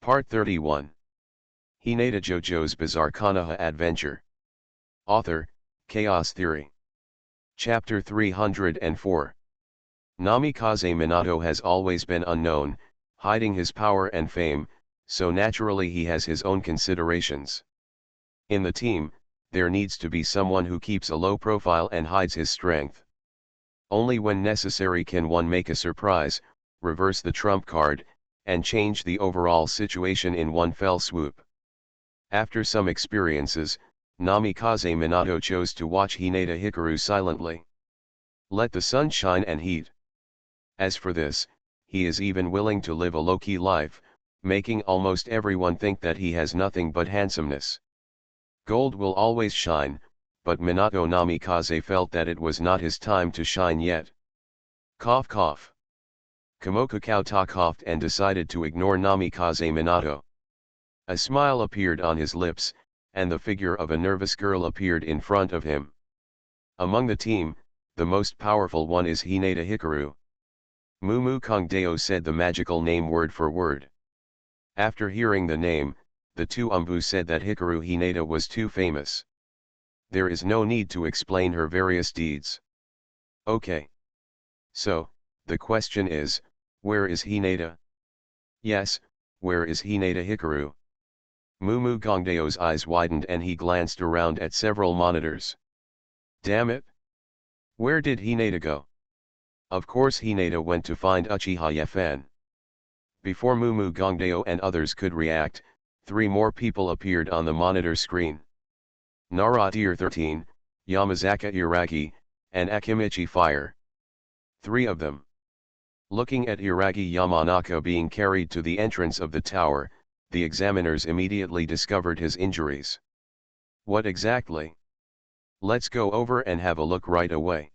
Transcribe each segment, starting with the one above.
Part 31. Hinata JoJo's Bizarre Konoha Adventure. Author, Chaos Theory. Chapter 304. Namikaze Minato has always been unknown, hiding his power and fame, so naturally he has his own considerations. In the team, there needs to be someone who keeps a low profile and hides his strength. Only when necessary can one make a surprise, reverse the trump card, and change the overall situation in one fell swoop. After some experiences, Namikaze Minato chose to watch Hinata Hikaru silently. Let the sun shine and heat. As for this, he is even willing to live a low-key life, making almost everyone think that he has nothing but handsomeness. Gold will always shine, but Minato Namikaze felt that it was not his time to shine yet. Cough cough. Kamoka coughed and decided to ignore Namikaze Minato. A smile appeared on his lips, and the figure of a nervous girl appeared in front of him. Among the team, the most powerful one is Hinata Hikaru. Mumu Kongdeo said the magical name word for word. After hearing the name, the two Umbu said that Hikaru Hinata was too famous. There is no need to explain her various deeds. Okay. So, the question is, where is Hinata? Yes, where is Hinata Hikaru? Mumu Gongdao's eyes widened and he glanced around at several monitors. Damn it! Where did Hinata go? Of course Hinata went to find Uchiha Yafan. Before Mumu Gongdao and others could react, 3 more people appeared on the monitor screen. Naruto 13, Yamazaka Iragi, and Akimichi Fire. 3 of them. Looking at Iragi Yamanaka being carried to the entrance of the tower, the examiners immediately discovered his injuries. What exactly? Let's go over and have a look right away.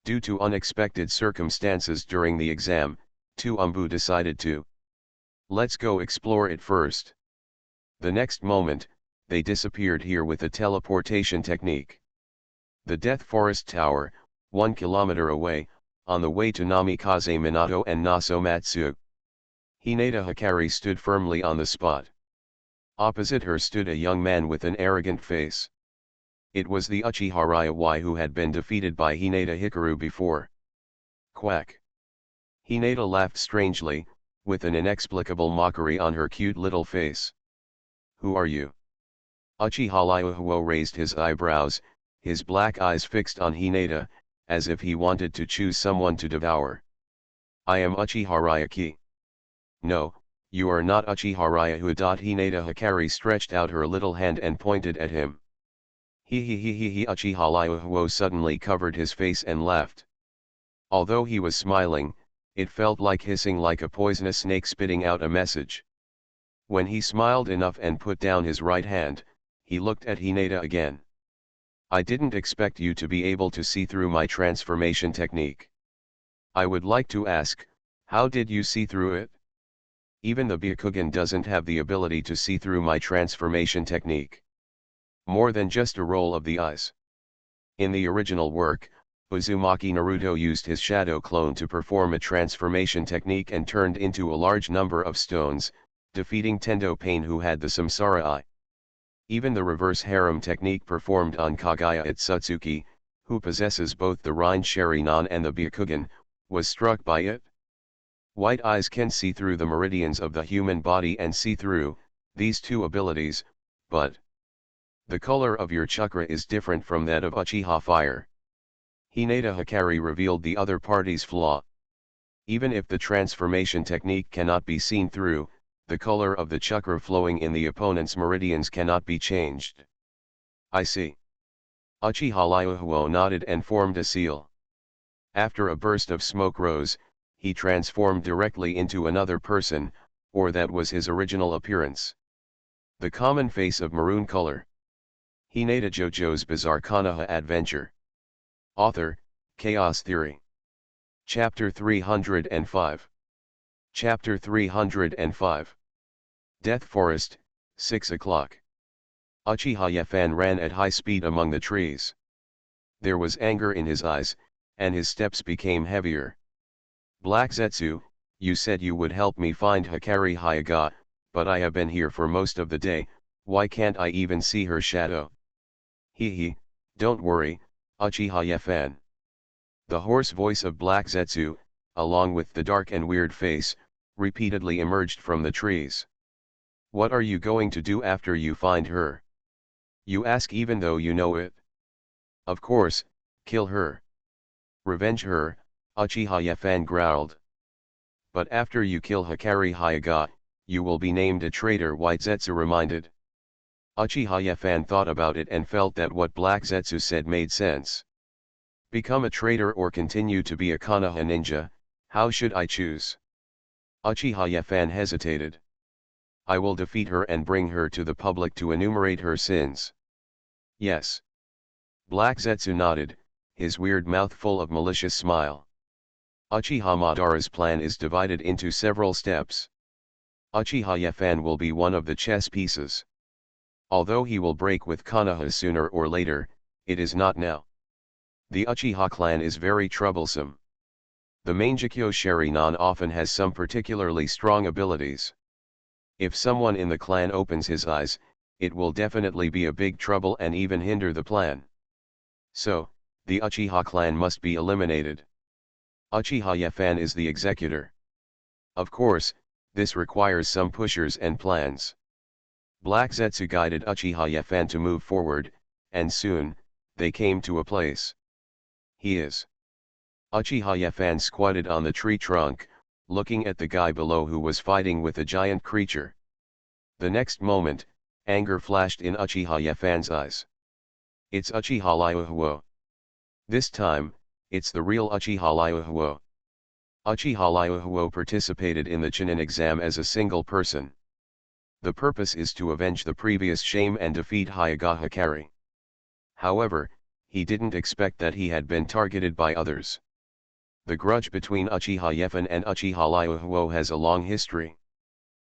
Due to unexpected circumstances during the exam, 2 Umbu decided to. Let's go explore it first. The next moment, they disappeared here with a teleportation technique. The Death Forest Tower, 1 kilometer away, on the way to Namikaze Minato and Nasomatsu. Hinata Hikaru stood firmly on the spot. Opposite her stood a young man with an arrogant face. It was the Uchiha Ryuai who had been defeated by Hinata Hikaru before. Quack. Hinata laughed strangely, with an inexplicable mockery on her cute little face. Who are you? Uchiha Ryuai raised his eyebrows, his black eyes fixed on Hinata, as if he wanted to choose someone to devour. I am Uchiha Ryuki. No, you are not Uchiha Ryuai. Hinata Hikaru stretched out her little hand and pointed at him. He Uchiha Ryuai suddenly covered his face and laughed. Although he was smiling, it felt like hissing like a poisonous snake spitting out a message. When he smiled enough and put down his right hand, he looked at Hinata again. I didn't expect you to be able to see through my transformation technique. I would like to ask, how did you see through it? Even the Byakugan doesn't have the ability to see through my transformation technique. More than just a roll of the eyes. In the original work, Uzumaki Naruto used his shadow clone to perform a transformation technique and turned into a large number of stones, defeating Tendo Pain who had the Samsara Eye. Even the reverse harem technique performed on Kaguya Itsutsuki, who possesses both the Rain Sharinan and the Byakugan, was struck by it. White eyes can see through the meridians of the human body and see through these 2 abilities, but the color of your chakra is different from that of Uchiha Fire. Hinata Hikaru revealed the other party's flaw. Even if the transformation technique cannot be seen through, the color of the chakra flowing in the opponent's meridians cannot be changed. I see. Uchiha Ryuai nodded and formed a seal. After a burst of smoke rose, he transformed directly into another person, or that was his original appearance. The common face of maroon color. Hinata JoJo's Bizarre Konoha Adventure. Author, Chaos Theory. Chapter 305. Chapter 305. Death Forest, 6 o'clock. Uchiha Yafan ran at high speed among the trees. There was anger in his eyes, and his steps became heavier. Black Zetsu, you said you would help me find Hikaru Hyuga, but I have been here for most of the day, why can't I even see her shadow? Hee, don't worry, Uchiha-fan. The hoarse voice of Black Zetsu, along with the dark and weird face, repeatedly emerged from the trees. What are you going to do after you find her? You ask even though you know it. Of course, kill her. Revenge her, Uchiha-fan growled. But after you kill Hikari Hyuga, you will be named a traitor, White Zetsu reminded. Uchiha-fan thought about it and felt that what Black Zetsu said made sense. Become a traitor or continue to be a Konoha ninja, how should I choose? Uchiha-fan hesitated. I will defeat her and bring her to the public to enumerate her sins. Yes. Black Zetsu nodded, his weird mouth full of malicious smile. Uchiha Madara's plan is divided into several steps. Uchiha-fan will be one of the chess pieces. Although he will break with Konoha sooner or later, it is not now. The Uchiha clan is very troublesome. The Mangekyo Sharinan often has some particularly strong abilities. If someone in the clan opens his eyes, it will definitely be a big trouble and even hinder the plan. So, the Uchiha clan must be eliminated. Uchiha-fan is the executor. Of course, this requires some pushers and plans. Black Zetsu guided Uchiha-fan to move forward, and soon, they came to a place. He is. Uchiha-fan squatted on the tree trunk, looking at the guy below who was fighting with a giant creature. The next moment, anger flashed in Uchiha-fan's eyes. It's Uchiha Ryuhuo. This time, it's the real Uchiha Ryuhuo. Uchiha Ryuhuo participated in the Chunin exam as a single person. The purpose is to avenge the previous shame and defeat Hyuga Hikari. However, he didn't expect that he had been targeted by others. The grudge between Uchiha-fan and Uchiha Ryuhuo has a long history.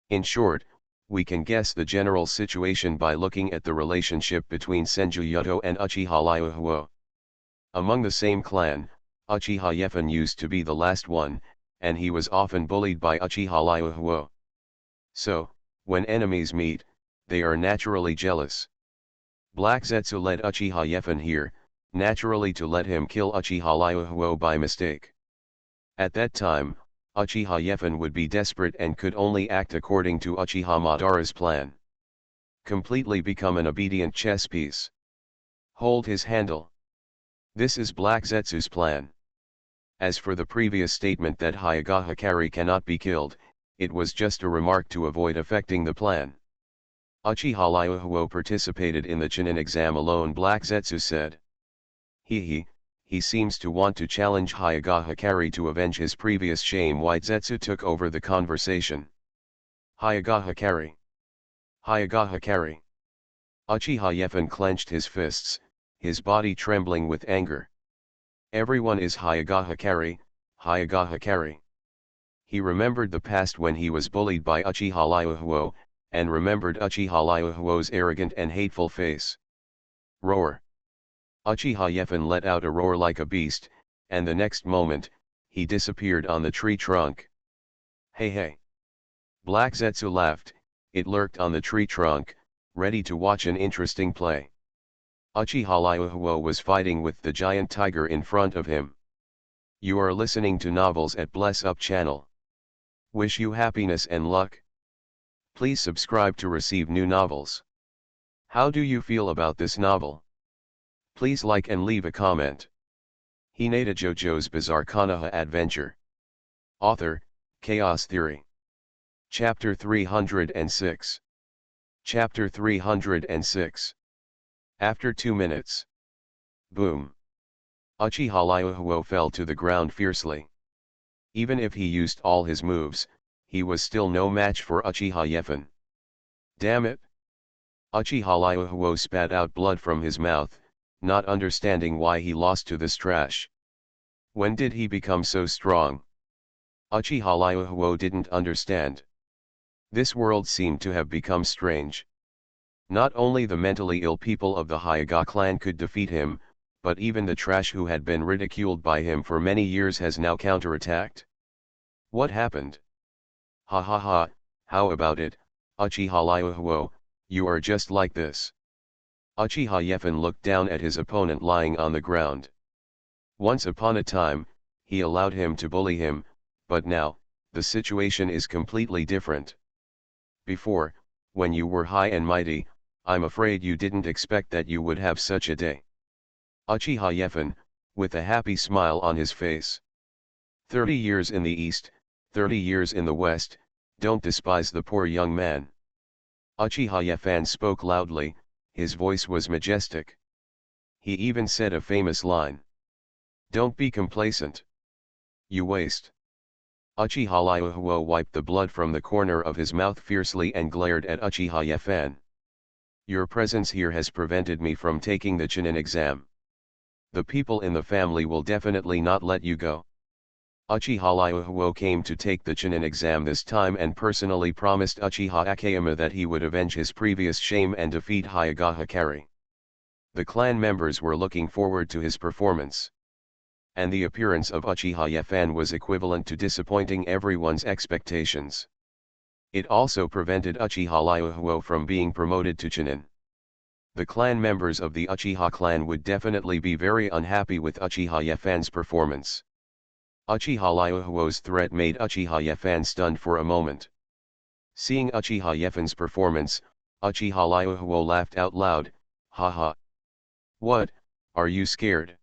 In short, we can guess the general situation by looking at the relationship between Senju Yuto and Uchiha Ryuhuo. Among the same clan, Uchiha-fan used to be the last one, and he was often bullied by Uchiha Ryuhuo. So, when enemies meet, they are naturally jealous. Black Zetsu led Uchiha-fan here, naturally to let him kill Uchiha Ryuhuo by mistake. At that time, Uchiha-fan would be desperate and could only act according to Uchiha Madara's plan. Completely become an obedient chess piece. Hold his handle. This is Black Zetsu's plan. As for the previous statement that Hyuga Hikari cannot be killed, it was just a remark to avoid affecting the plan. Uchiha Ryuhuo participated in the Chunin exam alone, Black Zetsu said. He seems to want to challenge Hyuga Hikari to avenge his previous shame. White Zetsu took over the conversation. Hyuga Hikari. Hyuga Hikari. Uchiha-fan clenched his fists, his body trembling with anger. Everyone is Hyuga Hikari, Hyuga Hikari. He remembered the past when he was bullied by Uchiha Ryuhuo, and remembered Uchiha Ryuhuo's arrogant and hateful face. Roar. Uchiha-fan let out a roar like a beast, and the next moment, he disappeared on the tree trunk. Hey. Black Zetsu laughed, it lurked on the tree trunk, ready to watch an interesting play. Uchiha Ryuhuo was fighting with the giant tiger in front of him. You are listening to Novels at Bless Up channel. Wish you happiness and luck. Please subscribe to receive new novels. How do you feel about this novel? Please like and leave a comment. Hinata JoJo's Bizarre Konoha Adventure. Author, Chaos Theory. Chapter 306. Chapter 306. After 2 minutes. Boom. Uchiha Ryuhuo fell to the ground fiercely. Even if he used all his moves, he was still no match for Uchiha-fan. Damn it! Uchiha Ryuhuo spat out blood from his mouth, not understanding why he lost to this trash. When did he become so strong? Uchiha Ryuhuo didn't understand. This world seemed to have become strange. Not only the mentally ill people of the Hyuga clan could defeat him, but even the trash who had been ridiculed by him for many years has now counterattacked. What happened? Ha, how about it, Uchiha Ryuhuo, you are just like this. Uchiha Yefen looked down at his opponent lying on the ground. Once upon a time, he allowed him to bully him, but now, the situation is completely different. Before, when you were high and mighty, I'm afraid you didn't expect that you would have such a day. Uchiha Yefen, with a happy smile on his face. 30 years in the east, 30 years in the west, don't despise the poor young man. Uchiha Yefen spoke loudly, his voice was majestic. He even said a famous line. Don't be complacent. You waste. Uchiha Ryuhuo wiped the blood from the corner of his mouth fiercely and glared at Uchiha Yefen. Your presence here has prevented me from taking the Chunin exam. The people in the family will definitely not let you go. Uchiha Ryuhuo came to take the Chunin exam this time and personally promised Uchiha Akeyama that he would avenge his previous shame and defeat Hyuga Hikari. The clan members were looking forward to his performance. And the appearance of Uchiha Yefen was equivalent to disappointing everyone's expectations. It also prevented Uchiha Ryuhuo from being promoted to Chunin. The clan members of the Uchiha clan would definitely be very unhappy with Uchiha Yefen's performance. Uchiha Ryuhuo's threat made Uchiha Yefen stunned for a moment. Seeing Uchiha Yefen's performance, Uchiha Ryuhuo laughed out loud, haha. What, are you scared?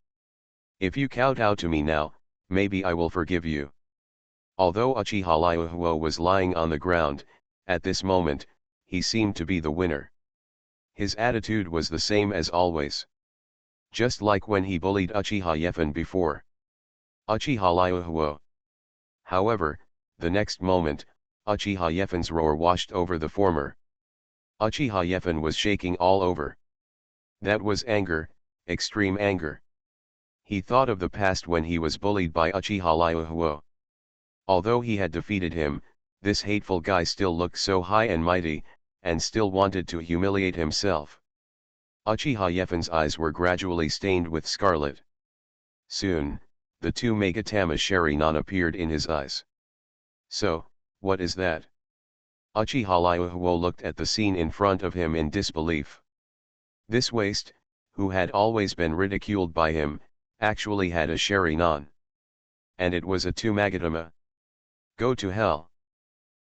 If you kowtow to me now, maybe I will forgive you. Although Uchiha Ryuhuo was lying on the ground, at this moment, he seemed to be the winner. His attitude was the same as always. Just like when he bullied Uchiha Yefen before. Uchiha Ryuhuo. However, the next moment, Uchiha Yefen's roar washed over the former. Uchiha Yefen was shaking all over. That was anger, extreme anger. He thought of the past when he was bullied by Uchiha Ryuhuo. Although he had defeated him, this hateful guy still looked so high and mighty, and still wanted to humiliate himself. Uchiha Yefen's eyes were gradually stained with scarlet. Soon, the two Megatama Sharingan appeared in his eyes. So, what is that? Uchiha Ryuhuo looked at the scene in front of him in disbelief. This waste, who had always been ridiculed by him, actually had a Sharingan. And it was a Two-Magatama. Go to hell.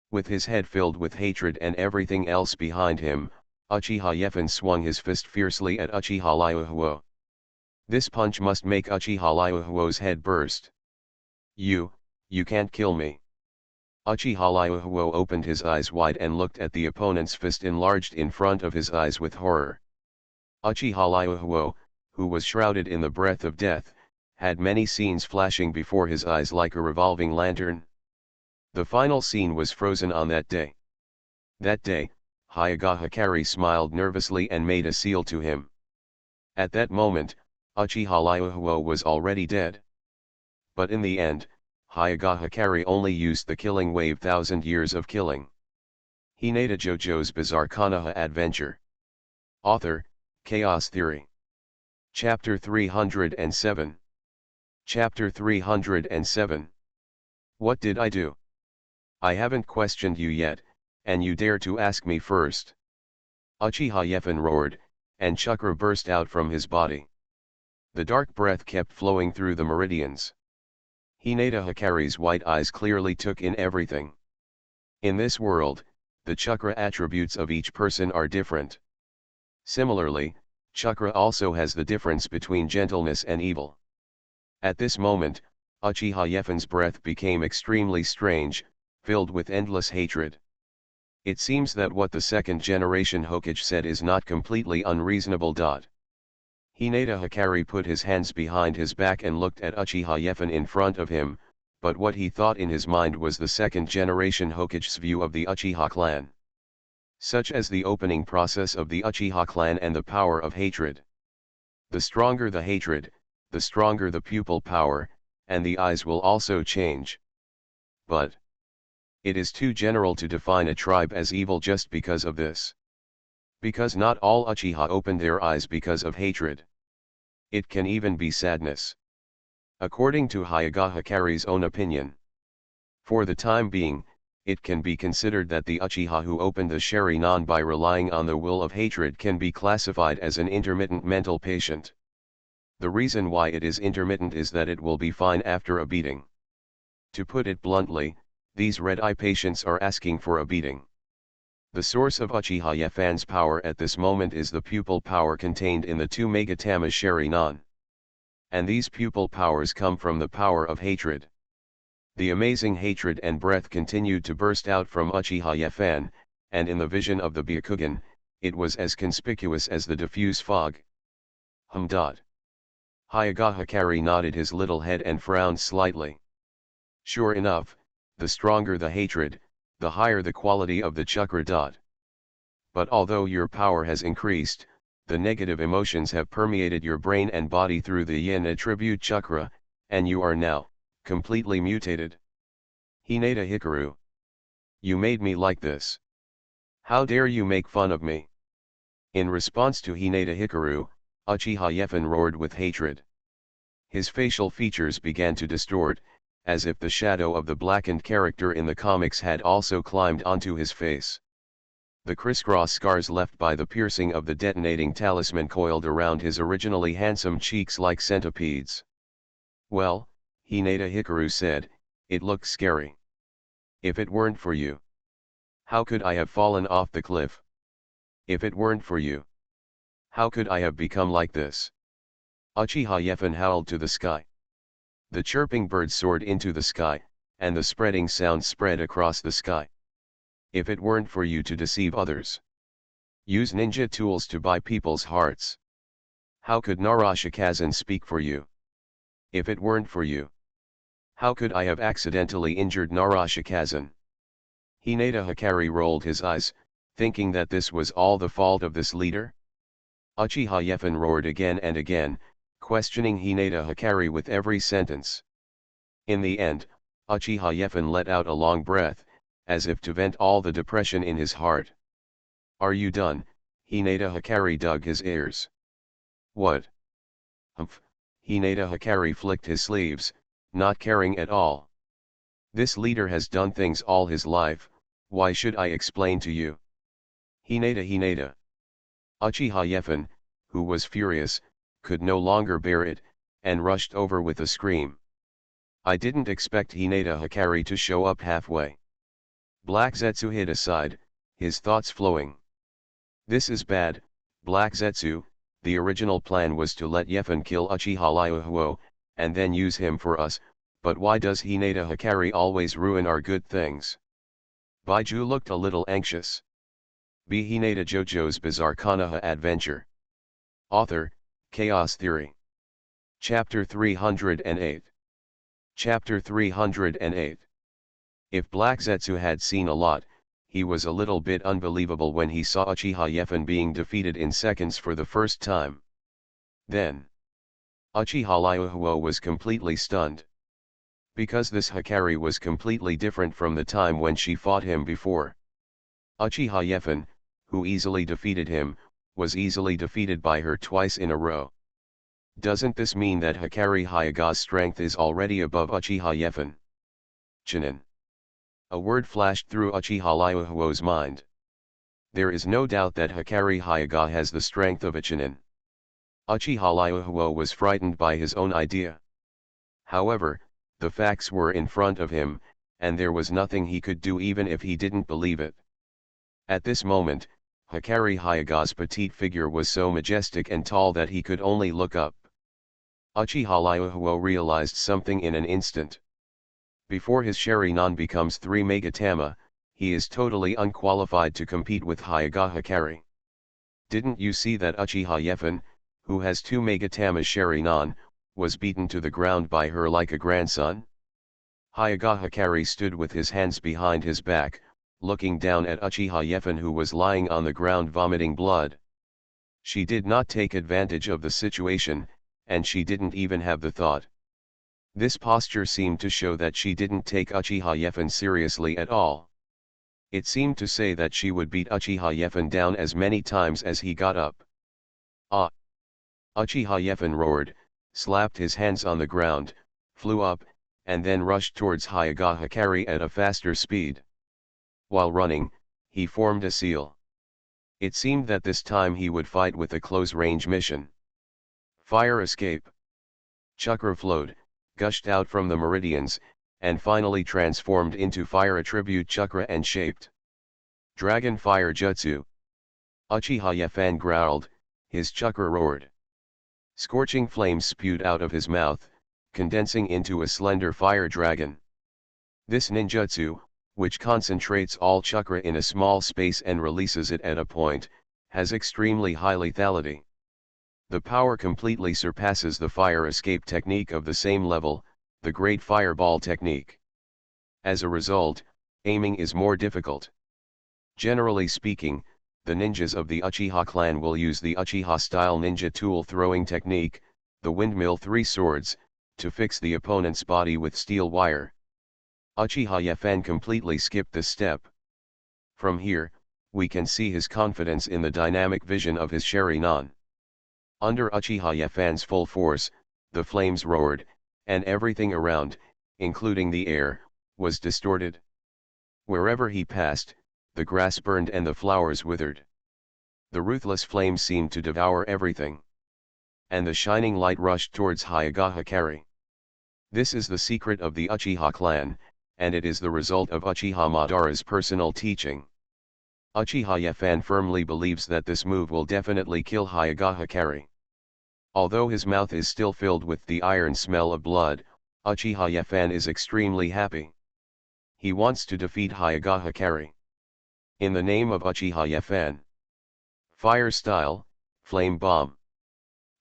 With his head filled with hatred and everything else behind him, Uchiha Yefen swung his fist fiercely at Uchiha Ryuhuo. This punch must make Uchiha Ryuhuo's head burst. You can't kill me. Uchiha Ryuhuo opened his eyes wide and looked at the opponent's fist enlarged in front of his eyes with horror. Uchiha Ryuhuo, who was shrouded in the breath of death, had many scenes flashing before his eyes like a revolving lantern. The final scene was frozen on that day. That day, Hyuga Hikari smiled nervously and made a seal to him. At that moment, Uchiha Ryuhuo was already dead. But in the end, Hyuga Hikari only used the killing wave 1,000 years of killing. Hinata JoJo's Bizarre Konoha Adventure. Author, Chaos Theory. Chapter 307. Chapter 307. What did I do? I haven't questioned you yet, and you dare to ask me first. Uchiha Yefen roared, and chakra burst out from his body. The dark breath kept flowing through the meridians. Hinata Hikari's white eyes clearly took in everything. In this world, the chakra attributes of each person are different. Similarly, chakra also has the difference between gentleness and evil. At this moment, Uchiha Yefen's breath became extremely strange, filled with endless hatred. It seems that what the second generation Hokage said is not completely unreasonable. Hinata Hikari put his hands behind his back and looked at Uchiha Yefen in front of him, but what he thought in his mind was the second generation Hokage's view of the Uchiha clan. Such as the opening process of the Uchiha clan and the power of hatred. The stronger the hatred, the stronger the pupil power, and the eyes will also change. But it is too general to define a tribe as evil just because of this. Because not all Uchiha opened their eyes because of hatred. It can even be sadness. According to Hyuga Hikari's own opinion. For the time being, it can be considered that the Uchiha who opened the Sharingan by relying on the will of hatred can be classified as an intermittent mental patient. The reason why it is intermittent is that it will be fine after a beating. To put it bluntly, these red-eye patients are asking for a beating. The source of Uchiha Yefan's power at this moment is the pupil power contained in the two Megatama Sharingan. And these pupil powers come from the power of hatred. The amazing hatred and breath continued to burst out from Uchiha Yefan, and in the vision of the Byakugan, it was as conspicuous as the diffuse fog. Hayagawa Hikari nodded his little head and frowned slightly. Sure enough, the stronger the hatred, the higher the quality of the chakra. But although your power has increased, the negative emotions have permeated your brain and body through the yin attribute chakra, and you are now completely mutated. Hinata Hikaru. You made me like this. How dare you make fun of me? In response to Hinata Hikaru, Uchiha Yefan roared with hatred. His facial features began to distort, as if the shadow of the blackened character in the comics had also climbed onto his face. The crisscross scars left by the piercing of the detonating talisman coiled around his originally handsome cheeks like centipedes. Well, Hinata Hikaru said, it looked scary. If it weren't for you. How could I have fallen off the cliff? If it weren't for you. How could I have become like this? Uchiha Yefan howled to the sky. The chirping bird soared into the sky, and the spreading sound spread across the sky. If it weren't for you to deceive others. Use ninja tools to buy people's hearts. How could Narashikazen speak for you? If it weren't for you. How could I have accidentally injured Narashikazen? Hinata Hikari rolled his eyes, thinking that this was all the fault of this leader. Uchiha Yefan roared again and again, questioning Hinata Hikari with every sentence. In the end, Uchiha Yefan let out a long breath, as if to vent all the depression in his heart. Are you done? Hinata Hikari dug his ears. What? Humph, Hinata Hikari flicked his sleeves, not caring at all. This leader has done things all his life, why should I explain to you? Hinata. Uchiha Yefan, who was furious, could no longer bear it, and rushed over with a scream. I didn't expect Hinata Hikari to show up halfway. Black Zetsu hid aside, his thoughts flowing. This is bad, Black Zetsu. The original plan was to let Yefan kill Uchiha Liuhuo, and then use him for us, but why does Hinata Hikari always ruin our good things? Baiju looked a little anxious. B. Hinata JoJo's Bizarre Konoha Adventure. Author, Chaos Theory. Chapter 308. Chapter 308. If Black Zetsu had seen a lot, he was a little bit unbelievable when he saw Uchiha Yefan being defeated in seconds for the first time. Then, Uchiha Liuhuo was completely stunned. Because this Hikari was completely different from the time when she fought him before. Uchiha Yefan, who easily defeated him, was easily defeated by her twice in a row. Doesn't this mean that Hikari Hayaga's strength is already above Uchiha Yefan? Chunin. A word flashed through Uchiha Liuhuo's mind. There is no doubt that Hikari Hayaga has the strength of a Chunin. Uchiha Liuhuo was frightened by his own idea. However, the facts were in front of him, and there was nothing he could do even if he didn't believe it. At this moment, Hikari Hayaga's petite figure was so majestic and tall that he could only look up. Uchiha Liuhuo realized something in an instant. Before his Sharingan becomes 3 Megatama, he is totally unqualified to compete with Hayaga Hikari. Didn't you see that Uchiha Yefan, who has 2 Megatama Sharingan, was beaten to the ground by her like a grandson? Hayaga Hikari stood with his hands behind his back, looking down at Uchiha Yefan who was lying on the ground vomiting blood. She did not take advantage of the situation, and she didn't even have the thought. This posture seemed to show that she didn't take Uchiha Yefan seriously at all. It seemed to say that she would beat Uchiha Yefan down as many times as he got up. Ah! Uchiha Yefan roared, slapped his hands on the ground, flew up, and then rushed towards Hayaga Hikari at a faster speed. While running, he formed a seal. It seemed that this time he would fight with a close-range mission. Fire escape. Chakra flowed, gushed out from the meridians, and finally transformed into fire attribute chakra and shaped Dragon Fire Jutsu. Uchiha Yafan growled, his chakra roared. Scorching flames spewed out of his mouth, condensing into a slender fire dragon. This ninjutsu, which concentrates all chakra in a small space and releases it at a point, has extremely high lethality. The power completely surpasses the fire escape technique of the same level, the Great Fireball technique. As a result, aiming is more difficult. Generally speaking, the ninjas of the Uchiha clan will use the Uchiha-style ninja tool throwing technique, the windmill three swords, to fix the opponent's body with steel wire. Uchiha Yafan completely skipped this step. From here, we can see his confidence in the dynamic vision of his Sharingan. Under Uchiha Yafan's full force, the flames roared, and everything around, including the air, was distorted. Wherever he passed, the grass burned and the flowers withered. The ruthless flame seemed to devour everything. And the shining light rushed towards Hayagahakari. This is the secret of the Uchiha clan, and it is the result of Uchiha Madara's personal teaching. Uchiha Yafan firmly believes that this move will definitely kill Hayagahakari. Although his mouth is still filled with the iron smell of blood, Uchiha Yafan is extremely happy. He wants to defeat Hayagahakari. In the name of Uchiha Yafan. Fire style, flame bomb.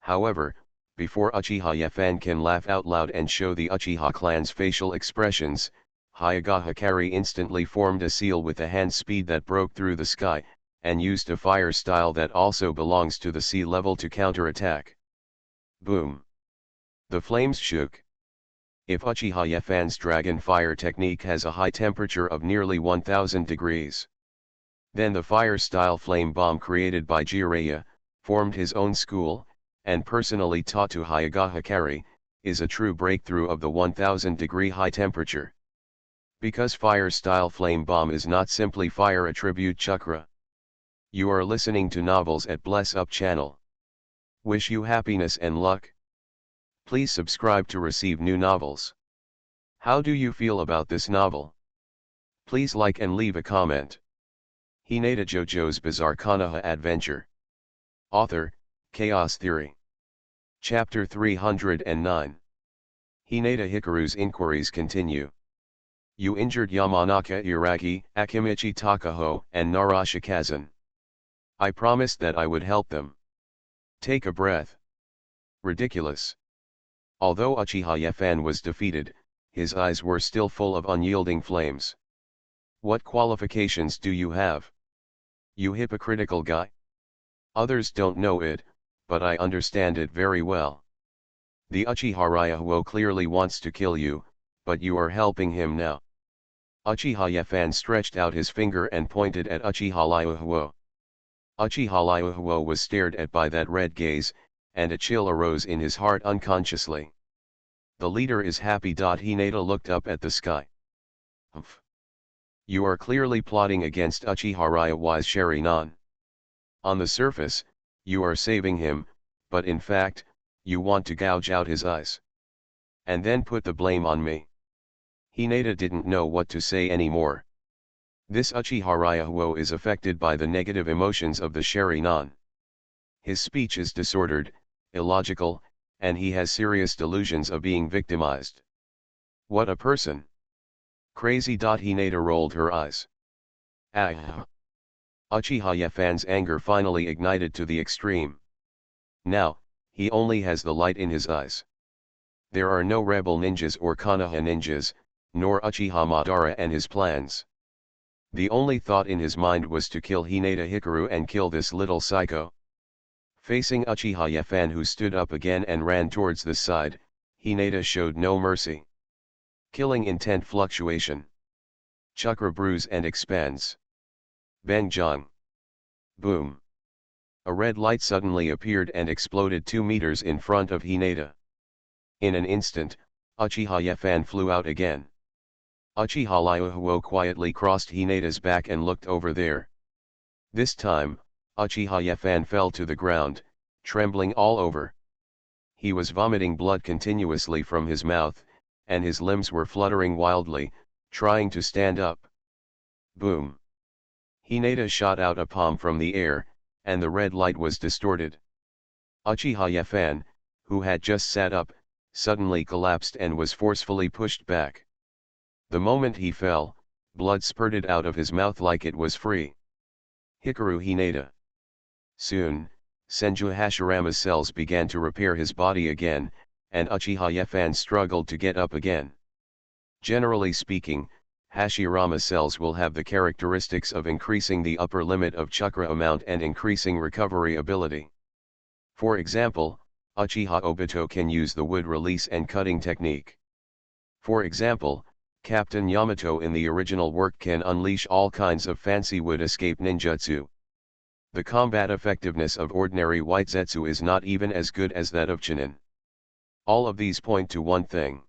However, before Uchiha Yafan can laugh out loud and show the Uchiha clan's facial expressions, Hayagahakari instantly formed a seal with a hand speed that broke through the sky, and used a fire style that also belongs to the sea level to counterattack. Boom! The flames shook. If Uchiha Yafan's dragon fire technique has a high temperature of nearly 1000 degrees, then the fire style flame bomb created by Jiraiya, formed his own school, and personally taught to Hayagahakari, is a true breakthrough of the 1000-degree high temperature. Because fire style flame bomb is not simply fire attribute chakra. You are listening to Novels at Bless Up channel. Wish you happiness and luck. Please subscribe to receive new novels. How do you feel about this novel? Please like and leave a comment. Hinata JoJo's Bizarre Konoha Adventure. Author, Chaos Theory. Chapter 309. Hinata Hikaru's inquiries continue. You injured Yamanaka Iragi, Akimichi Takaho, and Narashikazen. I promised that I would help them. Take a breath. Ridiculous. Although Uchiha Yafan was defeated, his eyes were still full of unyielding flames. What qualifications do you have? You hypocritical guy. Others don't know it, but I understand it very well. The Uchiha Ryahuo clearly wants to kill you, but you are helping him now. Uchiha Yafan stretched out his finger and pointed at Uchiha Ryahuo. Uchiha Ryahuo was stared at by that red gaze, and a chill arose in his heart unconsciously. The leader is happy. Hinata looked up at the sky. Humph. You are clearly plotting against Uchiha Ryahuo's Sharingan. On the surface, you are saving him, but in fact, you want to gouge out his eyes. And then put the blame on me. Hinata didn't know what to say anymore. This Uchiha Ryahuo is affected by the negative emotions of the Sharingan. His speech is disordered, illogical, and he has serious delusions of being victimized. What a person! Crazy. Hinata rolled her eyes. Ah! Uchiha Yafan's anger finally ignited to the extreme. Now, he only has the light in his eyes. There are no rebel ninjas or Konoha ninjas, nor Uchiha Madara and his plans. The only thought in his mind was to kill Hinata Hikaru and kill this little psycho. Facing Uchiha Yafan, who stood up again and ran towards the side, Hinata showed no mercy. Killing intent fluctuation. Chakra bruise and expands. Bang Jang. Boom. A red light suddenly appeared and exploded 2 meters in front of Hinata. In an instant, Uchiha Yafan flew out again. Uchiha Ryuhuo quietly crossed Hinata's back and looked over there. This time, Uchiha Yefan fell to the ground, trembling all over. He was vomiting blood continuously from his mouth, and his limbs were fluttering wildly, trying to stand up. Boom! Hinata shot out a palm from the air, and the red light was distorted. Uchiha Yefan, who had just sat up, suddenly collapsed and was forcefully pushed back. The moment he fell, blood spurted out of his mouth like it was free. Hikaru Hinata. Soon, Senju Hashirama's cells began to repair his body again, and Uchiha Yefan struggled to get up again. Generally speaking, Hashirama cells will have the characteristics of increasing the upper limit of chakra amount and increasing recovery ability. For example, Uchiha Obito can use the wood release and cutting technique. For example, Captain Yamato in the original work can unleash all kinds of fancy wood escape ninjutsu. The combat effectiveness of ordinary white zetsu is not even as good as that of Chunin. All of these point to one thing.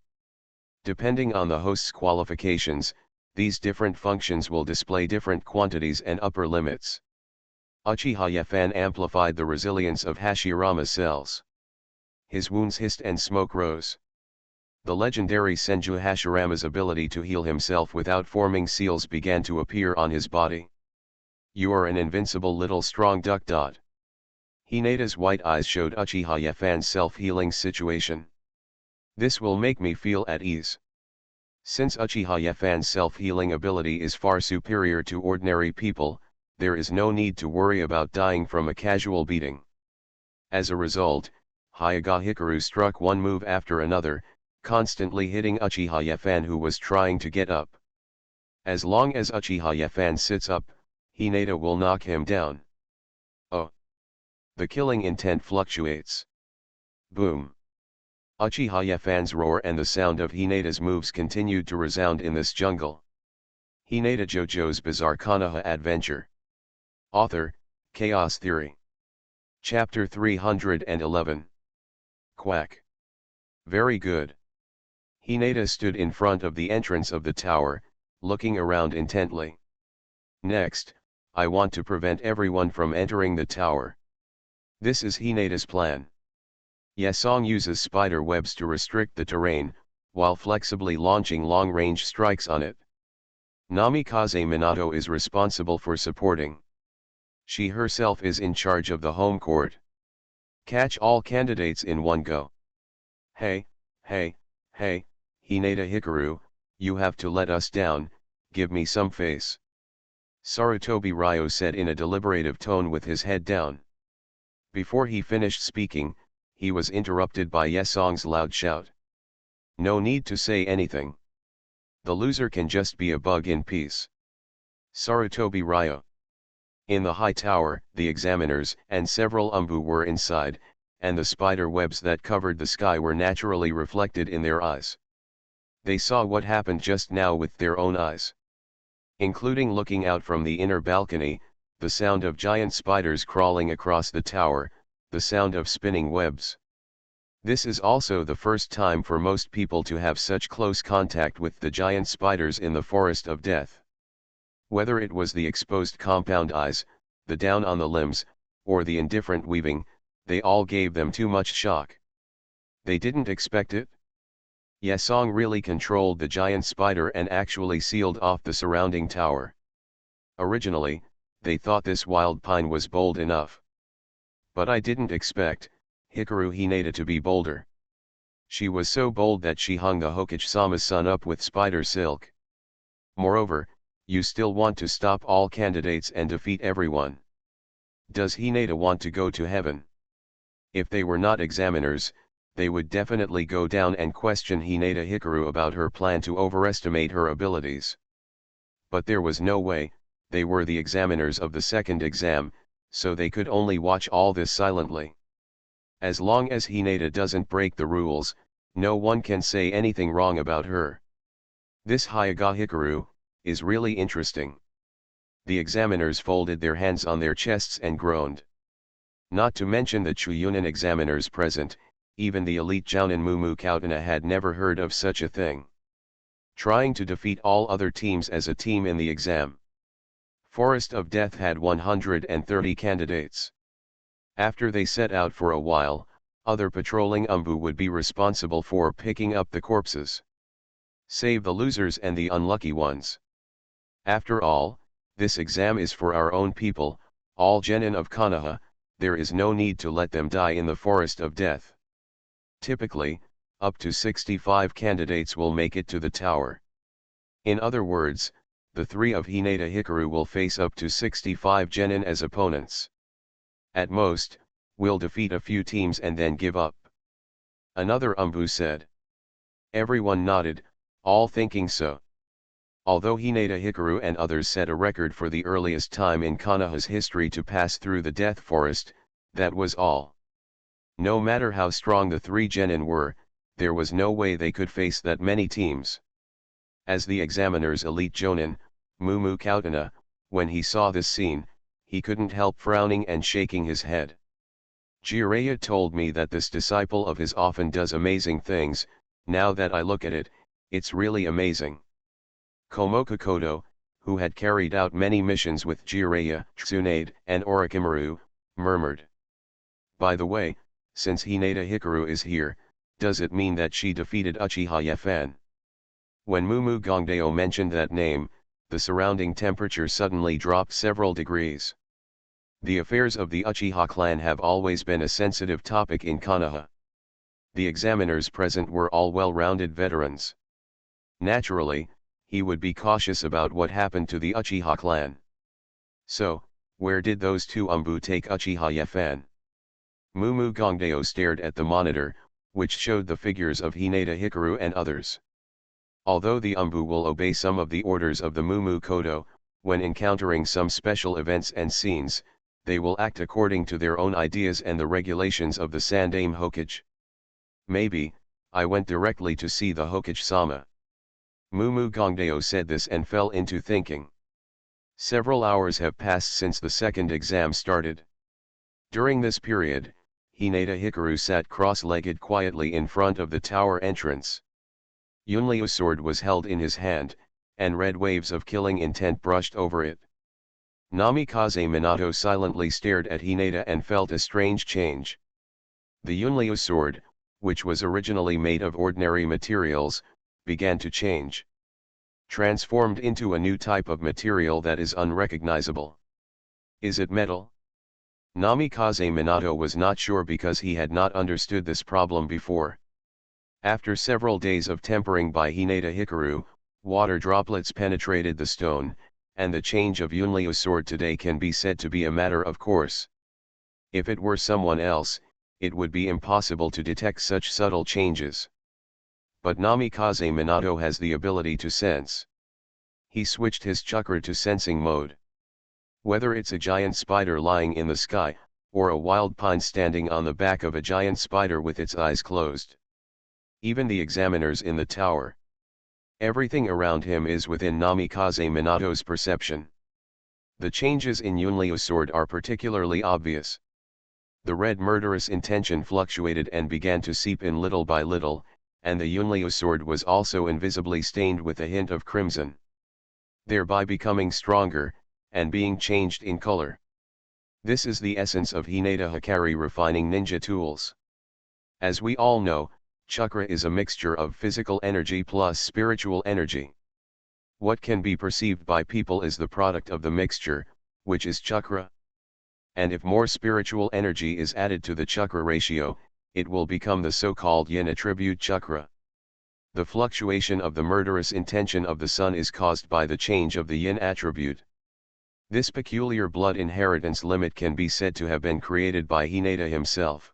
Depending on the host's qualifications, these different functions will display different quantities and upper limits. Uchiha Yefan amplified the resilience of Hashirama's cells. His wounds hissed and smoke rose. The legendary Senju Hashirama's ability to heal himself without forming seals began to appear on his body. You are an invincible little strong duck. Hinata's white eyes showed Uchiha Yefan's self-healing situation. This will make me feel at ease. Since Uchiha Yefan's self-healing ability is far superior to ordinary people, there is no need to worry about dying from a casual beating. As a result, Hyuga Hikaru struck one move after another, constantly hitting Uchiha Yefan, who was trying to get up. As long as Uchiha Yefan sits up, Hinata will knock him down. Oh! The killing intent fluctuates. Boom! Uchiha Yefan's roar and the sound of Hinata's moves continued to resound in this jungle. Hinata JoJo's Bizarre Konoha Adventure. Author, Chaos Theory. Chapter 311. Quack. Very good. Hinata stood in front of the entrance of the tower, looking around intently. Next, I want to prevent everyone from entering the tower. This is Hinata's plan. Yesong uses spider webs to restrict the terrain, while flexibly launching long-range strikes on it. Namikaze Minato is responsible for supporting. She herself is in charge of the home court. Catch all candidates in one go. Hey, hey, hey, Hinata Hikaru, you have to let us down, give me some face. Sarutobi Ryo said in a deliberative tone with his head down. Before he finished speaking, he was interrupted by Yesong's loud shout. No need to say anything. The loser can just be a bug in peace. Sarutobi Ryo. In the high tower, the examiners and several umbu were inside, and the spider webs that covered the sky were naturally reflected in their eyes. They saw what happened just now with their own eyes. Including looking out from the inner balcony, the sound of giant spiders crawling across the tower, the sound of spinning webs. This is also the first time for most people to have such close contact with the giant spiders in the forest of death. Whether it was the exposed compound eyes, the down on the limbs, or the indifferent weaving, they all gave them too much shock. They didn't expect it. Yesong really controlled the giant spider and actually sealed off the surrounding tower. Originally, they thought this wild pine was bold enough. But I didn't expect Hikaru Hinata to be bolder. She was so bold that she hung the Hokage-sama's son up with spider silk. Moreover, you still want to stop all candidates and defeat everyone. Does Hinata want to go to heaven? If they were not examiners, they would definitely go down and question Hinata Hikaru about her plan to overestimate her abilities. But there was no way, they were the examiners of the second exam, so they could only watch all this silently. As long as Hinata doesn't break the rules, no one can say anything wrong about her. This Hyuga Hikaru is really interesting. The examiners folded their hands on their chests and groaned. Not to mention the Chuyunin examiners present, even the elite Jounin Mumu Kautana had never heard of such a thing. trying to defeat all other teams as a team in the exam. Forest of Death had 130 candidates. After they set out for a while, other patrolling Umbu would be responsible for picking up the corpses. Save the losers and the unlucky ones. After all, this exam is for our own people, all genin of Konoha. There is no need to let them die in the Forest of Death. Typically, up to 65 candidates will make it to the tower. In other words, the three of Hinata Hikaru will face up to 65 genin as opponents. At most, we'll defeat a few teams and then give up. Another Umbu said. Everyone nodded, all thinking so. Although Hinata Hikaru and others set a record for the earliest time in Konoha's history to pass through the Death Forest, that was all. No matter how strong the three genin were, there was no way they could face that many teams. As the examiner's elite jonin, Mumu Kautana, when he saw this scene, he couldn't help frowning and shaking his head. Jiraiya told me that this disciple of his often does amazing things. Now that I look at it, it's really amazing. Komoka Kodo, who had carried out many missions with Jiraiya, Tsunade, and Orochimaru, murmured. By the way, since Hinata Hikaru is here, does it mean that she defeated Uchiha Yefan? When Mumu Gongdeo mentioned that name, the surrounding temperature suddenly dropped several degrees. The affairs of the Uchiha clan have always been a sensitive topic in Konoha. The examiners present were all well-rounded veterans. Naturally, he would be cautious about what happened to the Uchiha clan. So, where did those two Umbu take Uchiha Yefan? Mumu Gongdeo stared at the monitor, which showed the figures of Hinata Hikaru and others. Although the Umbu will obey some of the orders of the Mumu Kodo, when encountering some special events and scenes, they will act according to their own ideas and the regulations of the Sandaime Hokage. Maybe, I went directly to see the Hokage-sama. Mumu Gongdeo said this and fell into thinking. Several hours have passed since the second exam started. During this period, Hinata Hikaru sat cross-legged quietly in front of the tower entrance. Yunliu's sword was held in his hand, and red waves of killing intent brushed over it. Namikaze Minato silently stared at Hinata and felt a strange change. The Yunliu sword, which was originally made of ordinary materials, began to change. Transformed into a new type of material that is unrecognizable. Is it metal? Namikaze Minato was not sure because he had not understood this problem before. After several days of tempering by Hinata Hikaru, water droplets penetrated the stone, and the change of Yunliu's sword today can be said to be a matter of course. If it were someone else, it would be impossible to detect such subtle changes. But Namikaze Minato has the ability to sense. He switched his chakra to sensing mode. Whether it's a giant spider lying in the sky, or a wild pine standing on the back of a giant spider with its eyes closed. Even the examiners in the tower. Everything around him is within Namikaze Minato's perception. The changes in Yunliu's sword are particularly obvious. The red murderous intention fluctuated and began to seep in little by little, and the Yunliu sword was also invisibly stained with a hint of crimson. Thereby becoming stronger, and being changed in color. This is the essence of Hinata Hikari refining ninja tools. As we all know, chakra is a mixture of physical energy plus spiritual energy. What can be perceived by people is the product of the mixture, which is chakra. And if more spiritual energy is added to the chakra ratio, it will become the so-called yin attribute chakra. The fluctuation of the murderous intention of the sun is caused by the change of the yin attribute. This peculiar blood inheritance limit can be said to have been created by Hinata himself.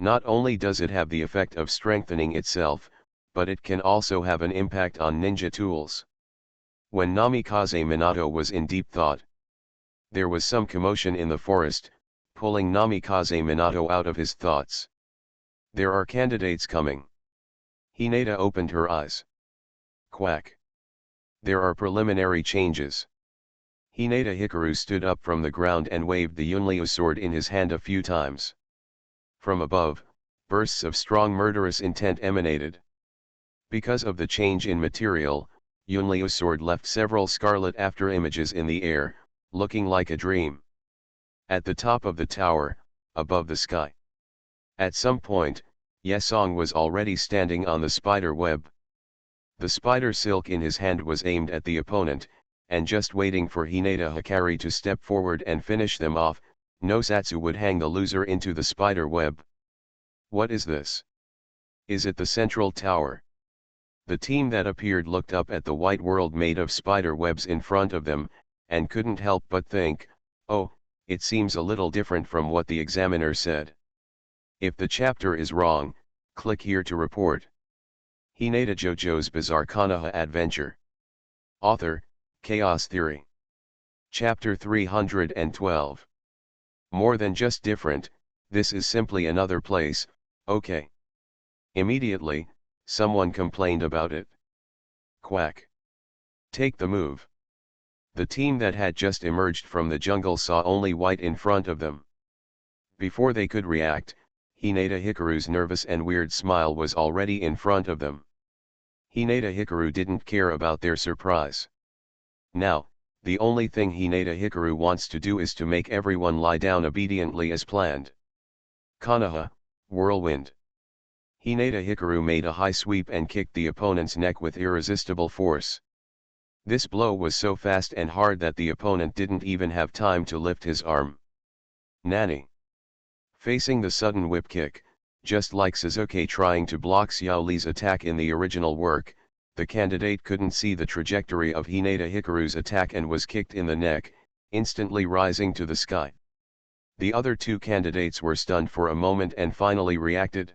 Not only does it have the effect of strengthening itself, but it can also have an impact on ninja tools. When Namikaze Minato was in deep thought, there was some commotion in the forest, pulling Namikaze Minato out of his thoughts. There are candidates coming. Hinata opened her eyes. Quack. There are preliminary changes. Hinata Hikaru stood up from the ground and waved the Yunliu sword in his hand a few times. From above, bursts of strong murderous intent emanated. Because of the change in material, Yunliu's sword left several scarlet after images in the air, looking like a dream. At the top of the tower, above the sky. At some point, Yesong was already standing on the spider web. The spider silk in his hand was aimed at the opponent, and just waiting for Hinata Hikari to step forward and finish them off, Nosatsu would hang the loser into the spider web. What is this? Is it the central tower? The team that appeared looked up at the white world made of spider webs in front of them, and couldn't help but think, oh, it seems a little different from what the examiner said. If the chapter is wrong, click here to report. Hinata JoJo's Bizarre Konoha Adventure. Author, Chaos Theory. Chapter 312. More than just different, this is simply another place, okay. Immediately, someone complained about it. Quack. Take the move. The team that had just emerged from the jungle saw only white in front of them. Before they could react, Hinata Hikaru's nervous and weird smile was already in front of them. Hinata Hikaru didn't care about their surprise. Now, the only thing Hinata Hikaru wants to do is to make everyone lie down obediently as planned. Konoha, Whirlwind. Hinata Hikaru made a high sweep and kicked the opponent's neck with irresistible force. This blow was so fast and hard that the opponent didn't even have time to lift his arm. Nani. Facing the sudden whip kick, just like Sasuke trying to block Xiao Li's attack in the original work, the candidate couldn't see the trajectory of Hinata Hikaru's attack and was kicked in the neck, instantly rising to the sky. The other two candidates were stunned for a moment and finally reacted.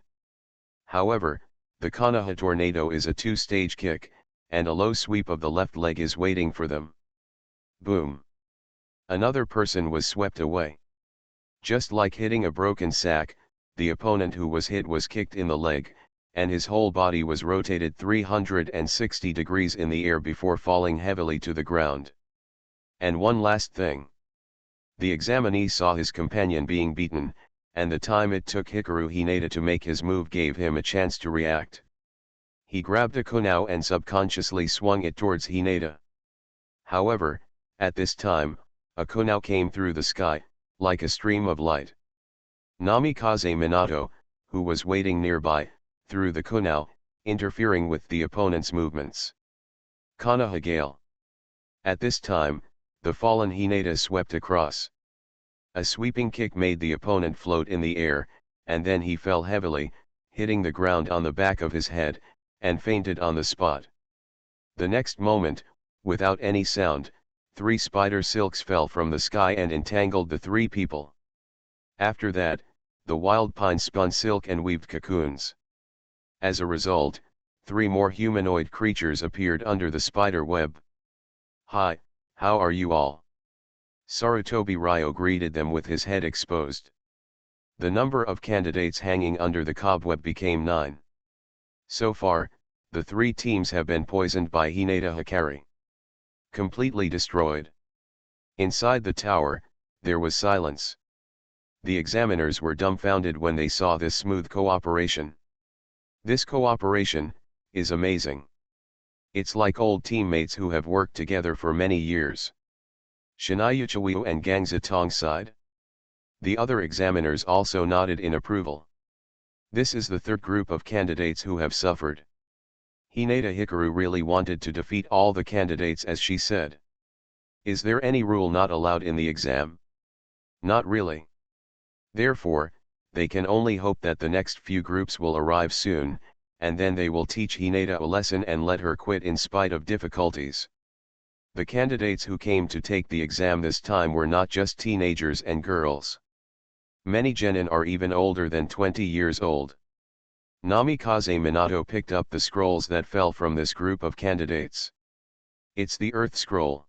However, the Konoha tornado is a two-stage kick, and a low sweep of the left leg is waiting for them. Boom. Another person was swept away. Just like hitting a broken sack, the opponent who was hit was kicked in the leg, and his whole body was rotated 360 degrees in the air before falling heavily to the ground. And one last thing. The examinee saw his companion being beaten, and the time it took Hikaru Hinata to make his move gave him a chance to react. He grabbed a konao and subconsciously swung it towards Hinata. However, at this time, a konao came through the sky, like a stream of light. Namikaze Minato, who was waiting nearby, threw the konao, interfering with the opponent's movements. Konoha Gale. At this time, the fallen Hinata swept across. A sweeping kick made the opponent float in the air, and then he fell heavily, hitting the ground on the back of his head, and fainted on the spot. The next moment, without any sound, 3 spider silks fell from the sky and entangled the 3 people. After that, the wild pine spun silk and weaved cocoons. As a result, 3 more humanoid creatures appeared under the spider web. Hi, how are you all? Sarutobi Ryo greeted them with his head exposed. The number of candidates hanging under the cobweb became 9. So far, the 3 teams have been poisoned by Hinata Hikari. Completely destroyed. Inside the tower, there was silence. The examiners were dumbfounded when they saw this smooth cooperation. This cooperation is amazing. It's like old teammates who have worked together for many years. Shinayuchiwu and Gangza Tong sighed. The other examiners also nodded in approval. This is the 3rd group of candidates who have suffered. Hinata Hikaru really wanted to defeat all the candidates, as she said. Is there any rule not allowed in the exam? Not really. Therefore, they can only hope that the next few groups will arrive soon, and then they will teach Hinata a lesson and let her quit in spite of difficulties. The candidates who came to take the exam this time were not just teenagers and girls. Many genin are even older than 20 years old. Namikaze Minato picked up the scrolls that fell from this group of candidates. It's the Earth Scroll.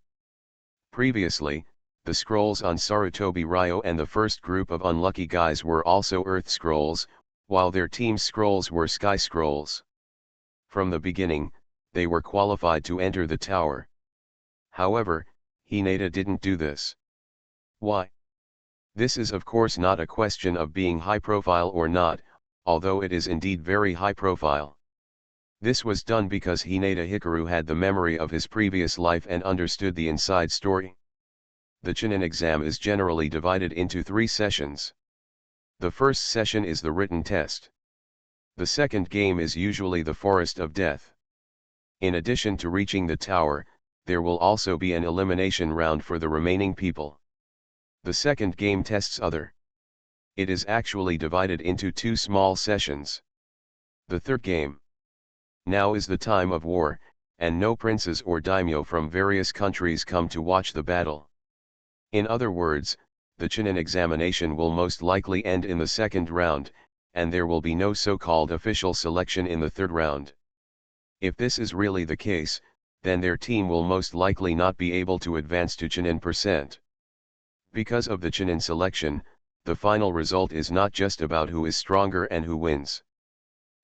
Previously, the scrolls on Sarutobi Ryo and the first group of unlucky guys were also Earth Scrolls, while their team's scrolls were Sky Scrolls. From the beginning, they were qualified to enter the tower. However, Hinata didn't do this. Why? This is of course not a question of being high profile or not, although it is indeed very high profile. This was done because Hinata Hikaru had the memory of his previous life and understood the inside story. The Chunin exam is generally divided into 3 sessions. The first session is the written test. The second game is usually the Forest of Death. In addition to reaching the tower, there will also be an elimination round for the remaining people. The second game tests other. It is actually divided into 2 small sessions. The third game. Now is the time of war, and no princes or daimyo from various countries come to watch the battle. In other words, the Chunin examination will most likely end in the second round, and there will be no so-called official selection in the third round. If this is really the case, then their team will most likely not be able to advance to Chunin %. Because of the Chunin selection, the final result is not just about who is stronger and who wins.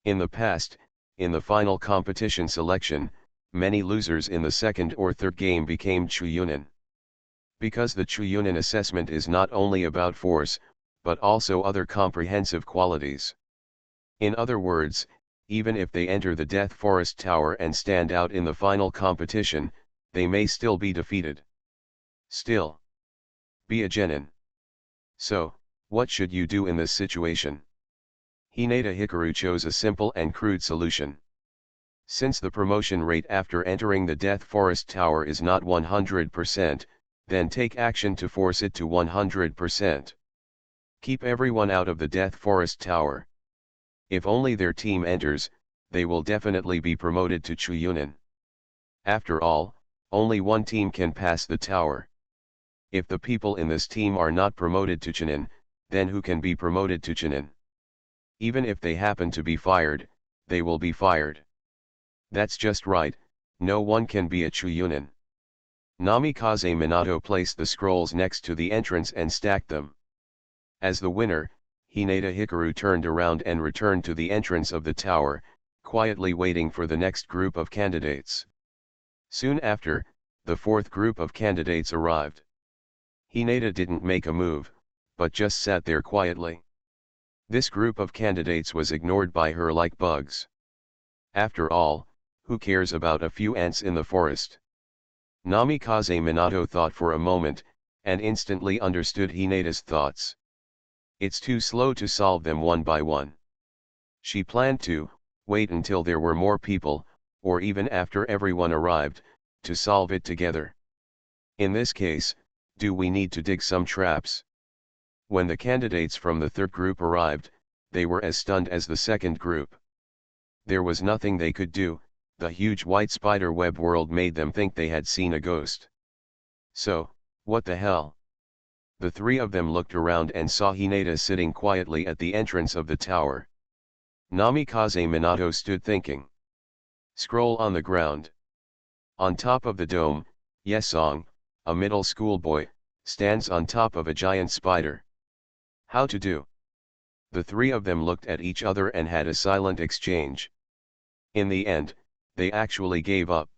In the past, in the final competition selection, many losers in the second or third game became Chuyunin. Because the Chuyunin assessment is not only about force, but also other comprehensive qualities. In other words, even if they enter the Death Forest Tower and stand out in the final competition, they may still be defeated. Still, be a genin. So, what should you do in this situation? Hinata Hikaru chose a simple and crude solution. Since the promotion rate after entering the Death Forest Tower is not 100%, then take action to force it to 100%. Keep everyone out of the Death Forest Tower. If only their team enters, they will definitely be promoted to Chuyunin. After all, only one team can pass the tower. If the people in this team are not promoted to Chunin, then who can be promoted to Chunin? Even if they happen to be fired, they will be fired. That's just right, no one can be a Chuyunin. Namikaze Minato placed the scrolls next to the entrance and stacked them. As the winner, Hinata Hikaru turned around and returned to the entrance of the tower, quietly waiting for the next group of candidates. Soon after, the fourth group of candidates arrived. Hinata didn't make a move, but just sat there quietly. This group of candidates was ignored by her like bugs. After all, who cares about a few ants in the forest? Namikaze Minato thought for a moment, and instantly understood Hinata's thoughts. It's too slow to solve them one by one. She planned to wait until there were more people, or even after everyone arrived, to solve it together. In this case, do we need to dig some traps? When the candidates from the third group arrived, they were as stunned as the second group. There was nothing they could do, the huge white spider web world made them think they had seen a ghost. So, what the hell? The three of them looked around and saw Hinata sitting quietly at the entrance of the tower. Namikaze Minato stood thinking. Scroll on the ground. On top of the dome, Yesong, a middle school boy, stands on top of a giant spider. How to do? The three of them looked at each other and had a silent exchange. In the end, they actually gave up.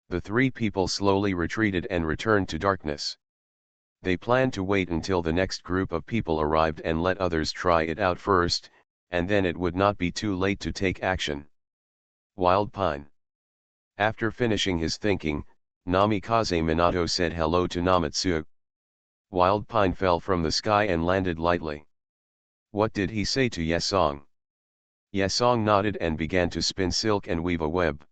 The three people slowly retreated and returned to darkness. They planned to wait until the next group of people arrived and let others try it out first, and then it would not be too late to take action. Wild Pine. After finishing his thinking, Namikaze Minato said hello to Namatsu. Wild Pine fell from the sky and landed lightly. What did he say to Yesong? Yesong nodded and began to spin silk and weave a web.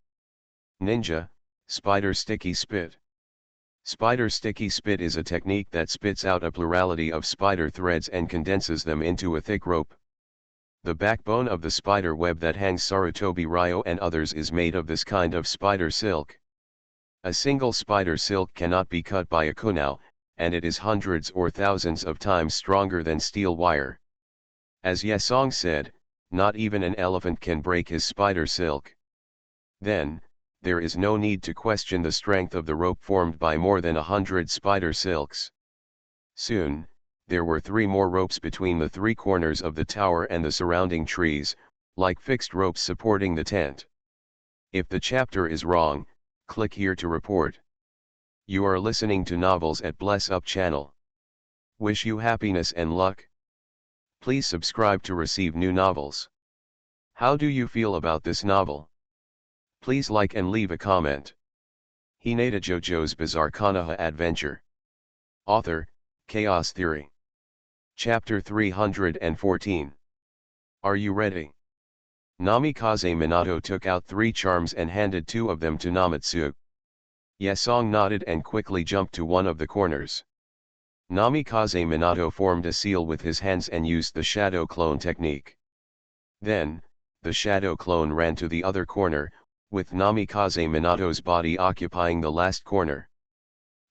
Ninja, Spider Sticky Spit. Spider Sticky Spit is a technique that spits out a plurality of spider threads and condenses them into a thick rope. The backbone of the spider web that hangs Sarutobi Ryo and others is made of this kind of spider silk. A single spider silk cannot be cut by a kunao, and it is hundreds or thousands of times stronger than steel wire. As Yesong said, not even an elephant can break his spider silk. Then, there is no need to question the strength of the rope formed by more than 100 spider silks. Soon, there were 3 more ropes between the 3 corners of the tower and the surrounding trees, like fixed ropes supporting the tent. If the chapter is wrong, click here to report. You are listening to Novels at Bless Up channel. Wish you happiness and luck. Please subscribe to receive new novels. How do you feel about this novel? Please like and leave a comment. Hinata JoJo's Bizarre Konoha Adventure. Author, Chaos Theory. Chapter 314. Are you ready? Namikaze Minato took out 3 charms and handed 2 of them to Namatsu. Yesong nodded and quickly jumped to one of the corners. Namikaze Minato formed a seal with his hands and used the shadow clone technique. Then, the shadow clone ran to the other corner, with Namikaze Minato's body occupying the last corner.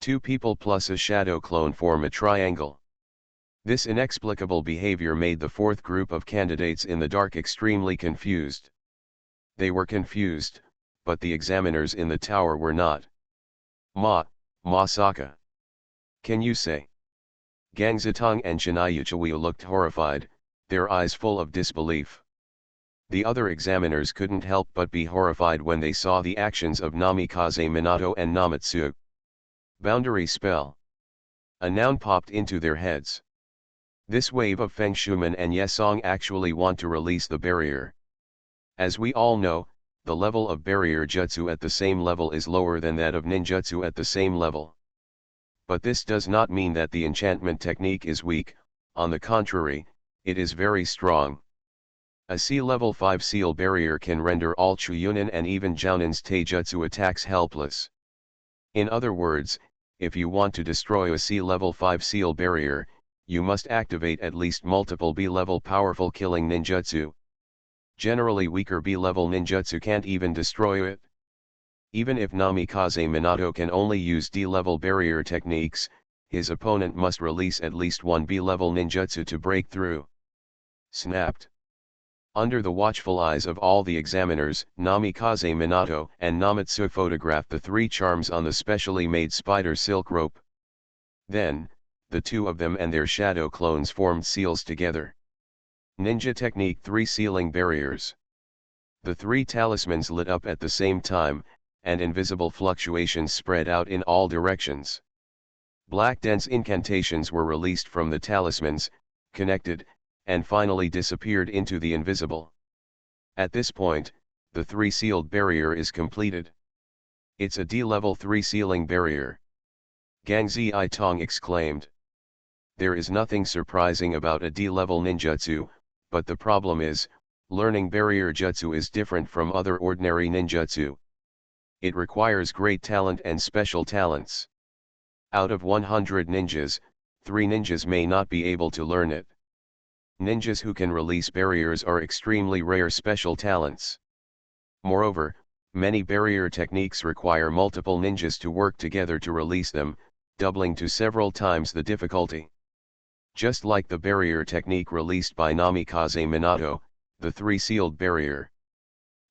2 people plus a shadow clone form a triangle. This inexplicable behavior made the 4th group of candidates in the dark extremely confused. They were confused, but the examiners in the tower were not. Masaka. Can you say? Gangzatong and Shinayuchiwi looked horrified, their eyes full of disbelief. The other examiners couldn't help but be horrified when they saw the actions of Namikaze Minato and Namatsu. Boundary spell. A noun popped into their heads. This wave of Feng Shuman and Yesong actually want to release the barrier. As we all know, the level of barrier jutsu at the same level is lower than that of ninjutsu at the same level. But this does not mean that the enchantment technique is weak, on the contrary, it is very strong. A C-level 5 seal barrier can render all Chuyunin and even Jounin's taijutsu attacks helpless. In other words, if you want to destroy a C-level 5 seal barrier, you must activate at least multiple B-level powerful killing ninjutsu. Generally weaker B-level ninjutsu can't even destroy it. Even if Namikaze Minato can only use D-level barrier techniques, his opponent must release at least one B-level ninjutsu to break through. Snapped. Under the watchful eyes of all the examiners, Namikaze Minato and Namatsu photographed the 3 charms on the specially made spider silk rope. Then, the 2 of them and their shadow clones formed seals together. Ninja Technique 3 Sealing Barriers. The 3 talismans lit up at the same time, and invisible fluctuations spread out in all directions. Black dense incantations were released from the talismans, connected, and finally disappeared into the invisible. At this point, the 3 sealed barrier is completed. It's a D-level 3 sealing barrier. Gangzi Itong exclaimed. There is nothing surprising about a D-level ninjutsu, but the problem is, learning barrier jutsu is different from other ordinary ninjutsu. It requires great talent and special talents. Out of 100 ninjas, 3 ninjas may not be able to learn it. Ninjas who can release barriers are extremely rare special talents. Moreover, many barrier techniques require multiple ninjas to work together to release them, doubling to several times the difficulty. Just like the barrier technique released by Namikaze Minato, the 3 sealed barrier.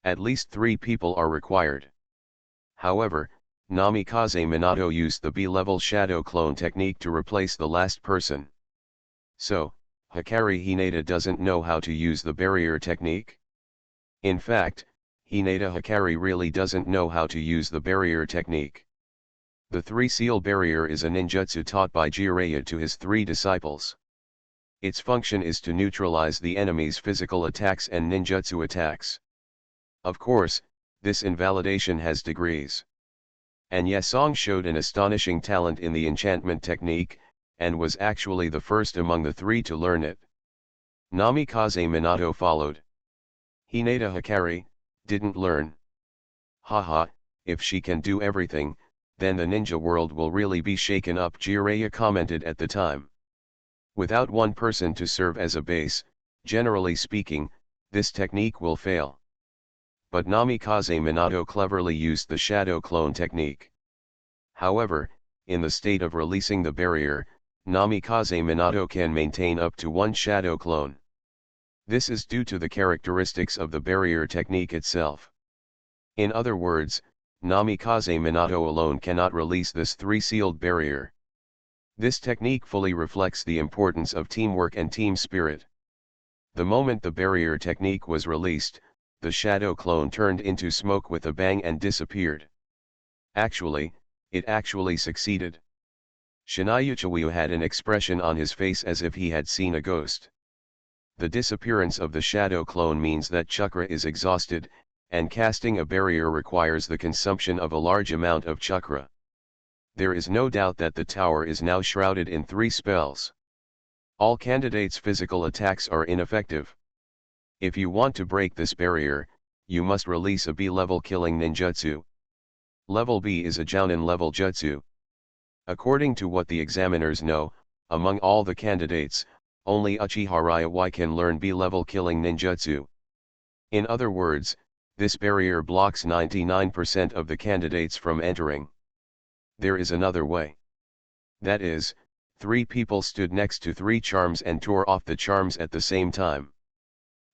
At least 3 people are required. However, Namikaze Minato used the B-level shadow clone technique to replace the last person. So, Hikari Hinata doesn't know how to use the barrier technique? In fact, Hinata Hikari really doesn't know how to use the barrier technique. The 3 seal barrier is a ninjutsu taught by Jiraiya to his 3 disciples. Its function is to neutralize the enemy's physical attacks and ninjutsu attacks. Of course, this invalidation has degrees. And Yesong showed an astonishing talent in the enchantment technique, and was actually the first among the 3 to learn it. Namikaze Minato followed. Hinata Hikari didn't learn. Haha, if she can do everything, then the ninja world will really be shaken up, Jiraiya commented at the time. Without one person to serve as a base, generally speaking, this technique will fail. But Namikaze Minato cleverly used the shadow clone technique. However, in the state of releasing the barrier, Namikaze Minato can maintain up to 1 shadow clone. This is due to the characteristics of the barrier technique itself. In other words, Namikaze Minato alone cannot release this 3 sealed barrier. This technique fully reflects the importance of teamwork and team spirit. The moment the barrier technique was released, the shadow clone turned into smoke with a bang and disappeared. Actually, it actually succeeded. Shinayuchiwi had an expression on his face as if he had seen a ghost. The disappearance of the shadow clone means that chakra is exhausted, and casting a barrier requires the consumption of a large amount of chakra. There is no doubt that the tower is now shrouded in 3 spells. All candidates' physical attacks are ineffective. If you want to break this barrier, you must release a B-level killing ninjutsu. Level B is a Jounin level jutsu. According to what the examiners know, among all the candidates, only Uchiha Y can learn B-level killing ninjutsu. In other words, this barrier blocks 99% of the candidates from entering. There is another way. That is, 3 people stood next to 3 charms and tore off the charms at the same time.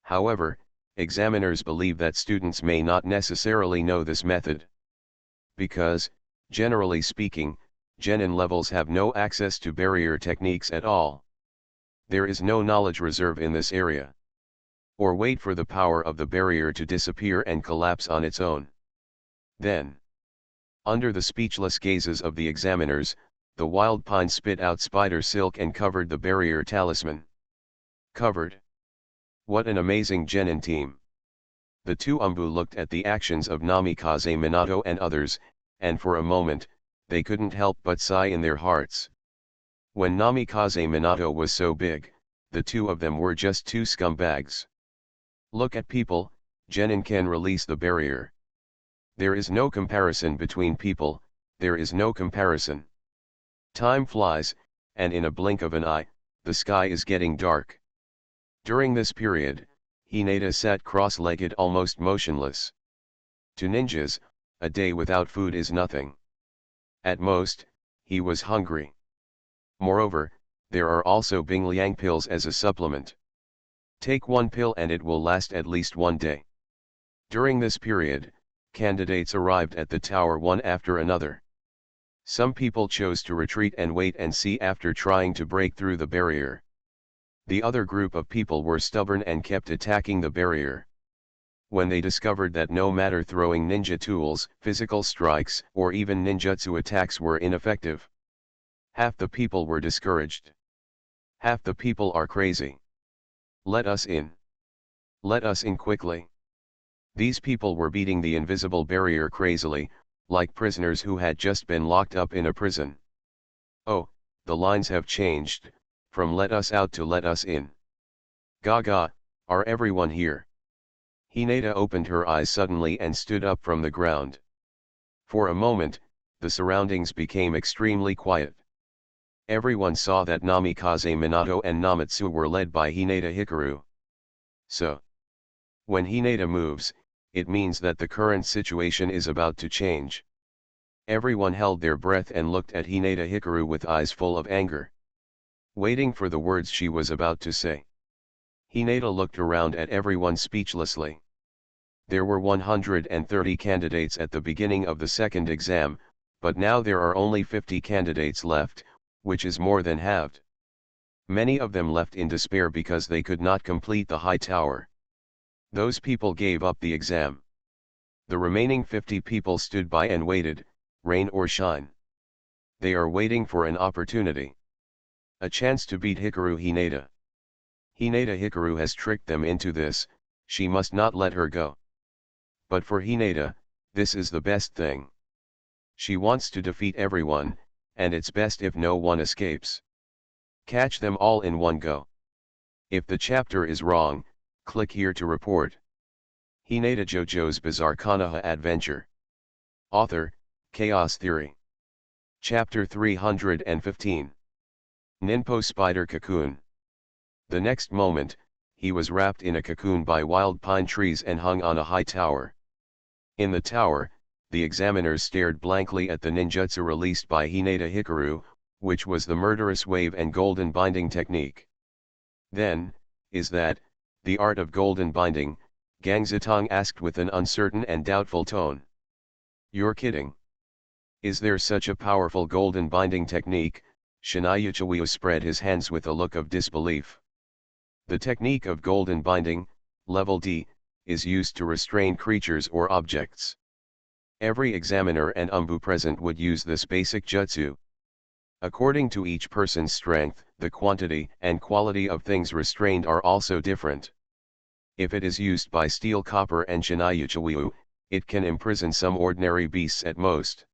However, examiners believe that students may not necessarily know this method. Because, generally speaking, genin levels have no access to barrier techniques at all. There is no knowledge reserve in this area. Or wait for the power of the barrier to disappear and collapse on its own. Then, under the speechless gazes of the examiners, the wild pine spit out spider silk and covered the barrier talisman. Covered. What an amazing genin team. The 2 Umbu looked at the actions of Namikaze Minato and others, and for a moment, they couldn't help but sigh in their hearts. When Namikaze Minato was so big, the 2 of them were just 2 scumbags. Look at people, genin can release the barrier. There is no comparison between people, there is no comparison. Time flies, and in a blink of an eye, the sky is getting dark. During this period, Hinata sat cross-legged almost motionless. To ninjas, a day without food is nothing. At most, he was hungry. Moreover, there are also Bingliang pills as a supplement. Take 1 pill and it will last at least 1 day. During this period, candidates arrived at the tower one after another. Some people chose to retreat and wait and see after trying to break through the barrier. The other group of people were stubborn and kept attacking the barrier. When they discovered that no matter throwing ninja tools, physical strikes, or even ninjutsu attacks were ineffective, half the people were discouraged. Half the people are crazy. Let us in. Let us in quickly. These people were beating the invisible barrier crazily, like prisoners who had just been locked up in a prison. Oh, the lines have changed, from let us out to let us in. Gaga, are everyone here? Hinata opened her eyes suddenly and stood up from the ground. For a moment, the surroundings became extremely quiet. Everyone saw that Namikaze Minato and Namatsu were led by Hinata Hikaru. So, when Hinata moves, it means that the current situation is about to change. Everyone held their breath and looked at Hinata Hikaru with eyes full of anger, waiting for the words she was about to say. Hinata looked around at everyone speechlessly. There were 130 candidates at the beginning of the second exam, but now there are only 50 candidates left, which is more than halved. Many of them left in despair because they could not complete the high tower. Those people gave up the exam. The remaining 50 people stood by and waited, rain or shine. They are waiting for an opportunity. A chance to beat Hikaru Hinata. Hinata Hikaru has tricked them into this, she must not let her go. But for Hinata, this is the best thing. She wants to defeat everyone, and it's best if no one escapes. Catch them all in one go. If the chapter is wrong, click here to report. Hinata JoJo's Bizarre Konoha Adventure. Author, Chaos Theory. Chapter 315. Ninpo Spider Cocoon. The next moment, he was wrapped in a cocoon by wild pine trees and hung on a high tower. In the tower, the examiners stared blankly at the ninjutsu released by Hinata Hikaru, which was the murderous wave and golden binding technique. Then, is that the art of golden binding? Gangzatong asked with an uncertain and doubtful tone. You're kidding. Is there such a powerful golden binding technique? Shinayuchiwio spread his hands with a look of disbelief. The technique of golden binding, level D, is used to restrain creatures or objects. Every examiner and umbu present would use this basic jutsu. According to each person's strength, the quantity and quality of things restrained are also different. If it is used by steel, copper and shinayuchiwiu, it can imprison some ordinary beasts at most.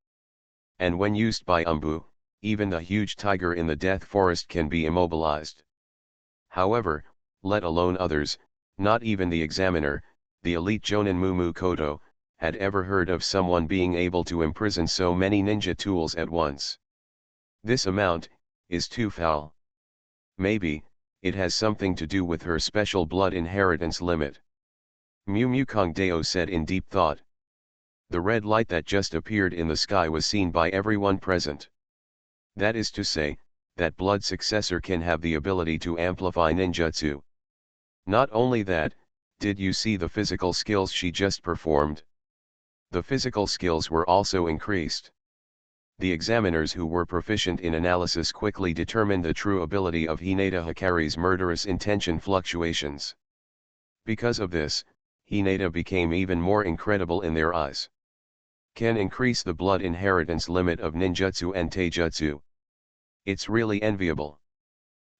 And when used by Umbu, even the huge tiger in the death forest can be immobilized. However, let alone others, not even the examiner, the elite Jonin Mumu Koto, had ever heard of someone being able to imprison so many ninja tools at once. This amount is too foul. Maybe it has something to do with her special blood inheritance limit. Mu Kong Deo said in deep thought. The red light that just appeared in the sky was seen by everyone present. That is to say, that blood successor can have the ability to amplify ninjutsu. Not only that, did you see the physical skills she just performed? The physical skills were also increased. The examiners who were proficient in analysis quickly determined the true ability of Hinata Hikari's murderous intention fluctuations. Because of this, Hinata became even more incredible in their eyes. Can increase the blood inheritance limit of ninjutsu and taijutsu. It's really enviable.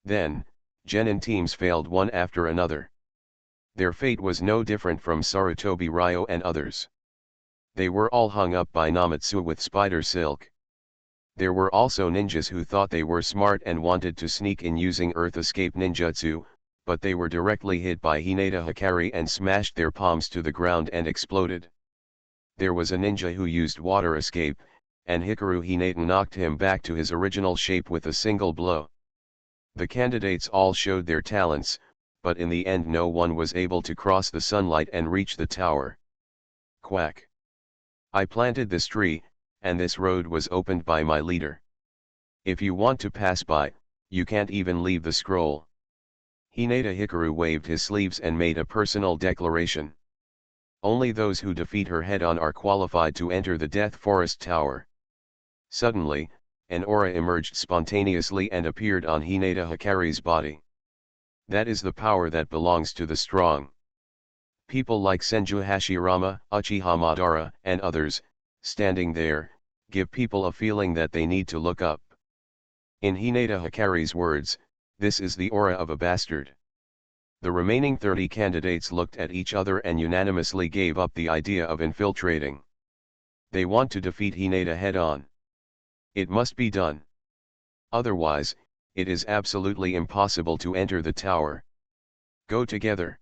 Then, genin teams failed one after another. Their fate was no different from Sarutobi Ryo and others. They were all hung up by Namatsu with spider silk. There were also ninjas who thought they were smart and wanted to sneak in using earth escape ninjutsu, but they were directly hit by Hinata Hikari and smashed their palms to the ground and exploded. There was a ninja who used water escape, and Hikaru Hinata knocked him back to his original shape with a single blow. The candidates all showed their talents, but in the end no one was able to cross the sunlight and reach the tower. Quack. I planted this tree, and this road was opened by my leader. If you want to pass by, you can't even leave the scroll. Hinata Hikaru waved his sleeves and made a personal declaration. Only those who defeat her head-on are qualified to enter the Death Forest Tower. Suddenly, an aura emerged spontaneously and appeared on Hinata Hikari's body. That is the power that belongs to the strong. People like Senju Hashirama, Uchiha Madara, and others, standing there, give people a feeling that they need to look up. In Hinata Hikari's words, this is the aura of a bastard. The remaining 30 candidates looked at each other and unanimously gave up the idea of infiltrating. They want to defeat Hinata head-on. It must be done. Otherwise, it is absolutely impossible to enter the tower. Go together.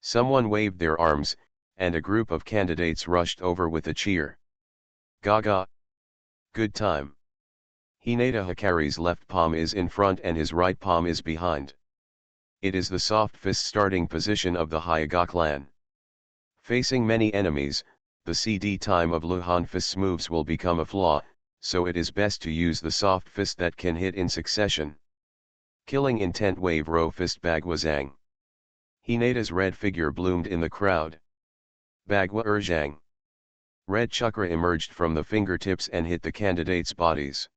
Someone waved their arms, and a group of candidates rushed over with a cheer. Gaga. Good time. Hinata Hikari's left palm is in front and his right palm is behind. It is the soft fist starting position of the Hyuga clan. Facing many enemies, the CD time of Luhan fist's moves will become a flaw, so it is best to use the soft fist that can hit in succession. Killing intent wave row fist Bagwazang. Hinata's red figure bloomed in the crowd. Bagwa Urjang. Red chakra emerged from the fingertips and hit the candidates' bodies.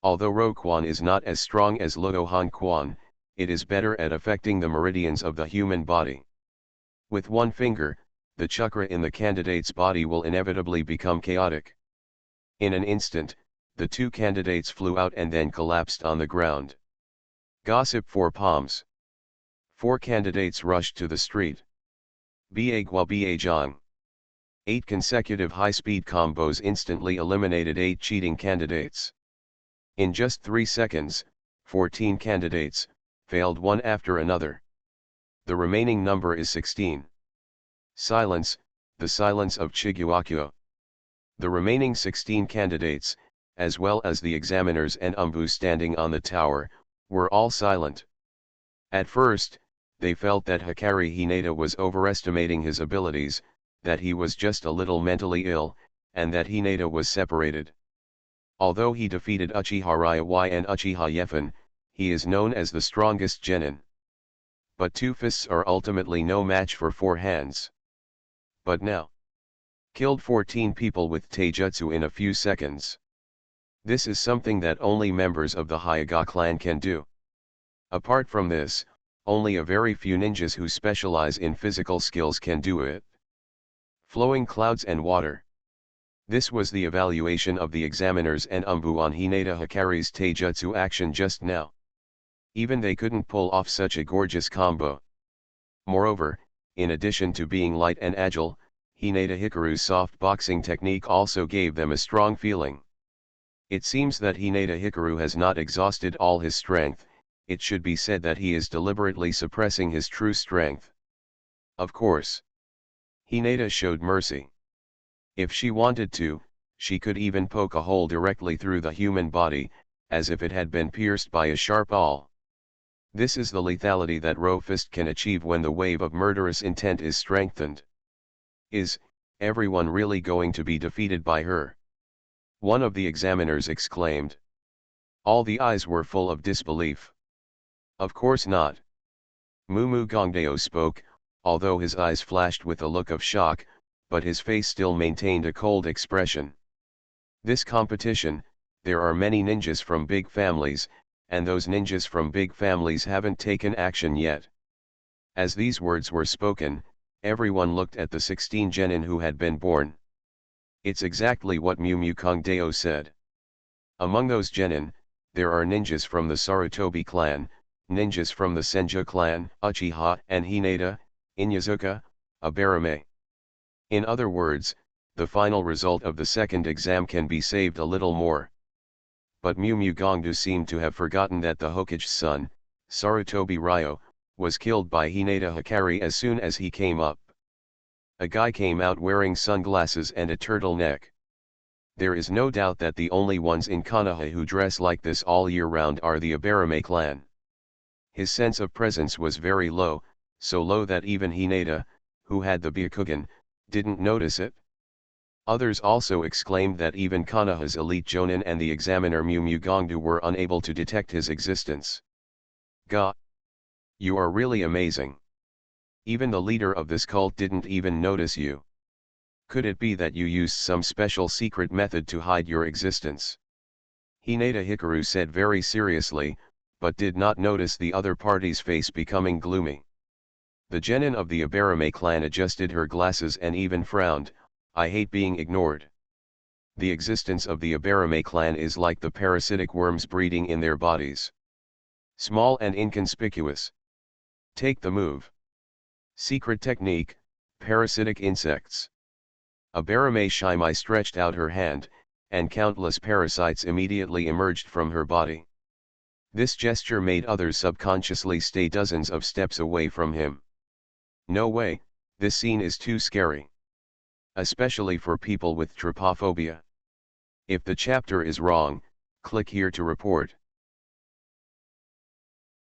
Although Roquan is not as strong as Luohan Quan, it is better at affecting the meridians of the human body. With one finger, the chakra in the candidate's body will inevitably become chaotic. In an instant, the two candidates flew out and then collapsed on the ground. Gossip 4 palms. 4 candidates rushed to the street. Bagua Bajang. 8 consecutive high-speed combos instantly eliminated 8 cheating candidates. In just 3 seconds, 14 candidates failed one after another. The remaining number is 16. Silence, the silence of Chiguakyo. The remaining 16 candidates, as well as the examiners and Umbu standing on the tower, were all silent. At first, they felt that Hikari Hinata was overestimating his abilities, that he was just a little mentally ill, and that Hinata was separated. Although he defeated Uchiha Ryawai and Uchiha Yeffen, he is known as the strongest genin. But 2 fists are ultimately no match for 4 hands. But now, killed 14 people with taijutsu in a few seconds. This is something that only members of the Hyuga clan can do. Apart from this, only a very few ninjas who specialize in physical skills can do it. Flowing clouds and water. This was the evaluation of the examiners and Umbu on Hinata Hikari's taijutsu action just now. Even they couldn't pull off such a gorgeous combo. Moreover, in addition to being light and agile, Hinata Hikaru's soft boxing technique also gave them a strong feeling. It seems that Hinata Hikaru has not exhausted all his strength. It should be said that he is deliberately suppressing his true strength. Of course, Hinata showed mercy. If she wanted to, she could even poke a hole directly through the human body, as if it had been pierced by a sharp awl. This is the lethality that Raw Fist can achieve when the wave of murderous intent is strengthened. Is everyone really going to be defeated by her? One of the examiners exclaimed. All the eyes were full of disbelief. Of course not. Mumu Gongdeo spoke, although his eyes flashed with a look of shock, but his face still maintained a cold expression. This competition, there are many ninjas from big families, and those ninjas from big families haven't taken action yet. As these words were spoken, everyone looked at the 16 genin who had been born. It's exactly what Mumu Kongdeo said. Among those genin, there are ninjas from the Sarutobi clan, ninjas from the Senju clan, Uchiha and Hinata, Inyazuka, Abarame. In other words, the final result of the second exam can be saved a little more. But Mumu Gongdu seemed to have forgotten that the Hokage's son, Sarutobi Ryo, was killed by Hinata Hikari as soon as he came up. A guy came out wearing sunglasses and a turtleneck. There is no doubt that the only ones in Konoha who dress like this all year round are the Abarame clan. His sense of presence was very low, so low that even Hinata, who had the Byakugan, didn't notice it. Others also exclaimed that even Konoha's elite jonin and the examiner Mumu Gongdu were unable to detect his existence. Ga! You are really amazing. Even the leader of this cult didn't even notice you. Could it be that you used some special secret method to hide your existence? Hinata Hikaru said very seriously, but did not notice the other party's face becoming gloomy. The genin of the Abarame clan adjusted her glasses and even frowned. I hate being ignored. The existence of the Abarame clan is like the parasitic worms breeding in their bodies. Small and inconspicuous. Take the move. Secret technique, parasitic insects. Abarame Shimai stretched out her hand, and countless parasites immediately emerged from her body. This gesture made others subconsciously stay dozens of steps away from him. No way, this scene is too scary. Especially for people with trypophobia. If the chapter is wrong, click here to report.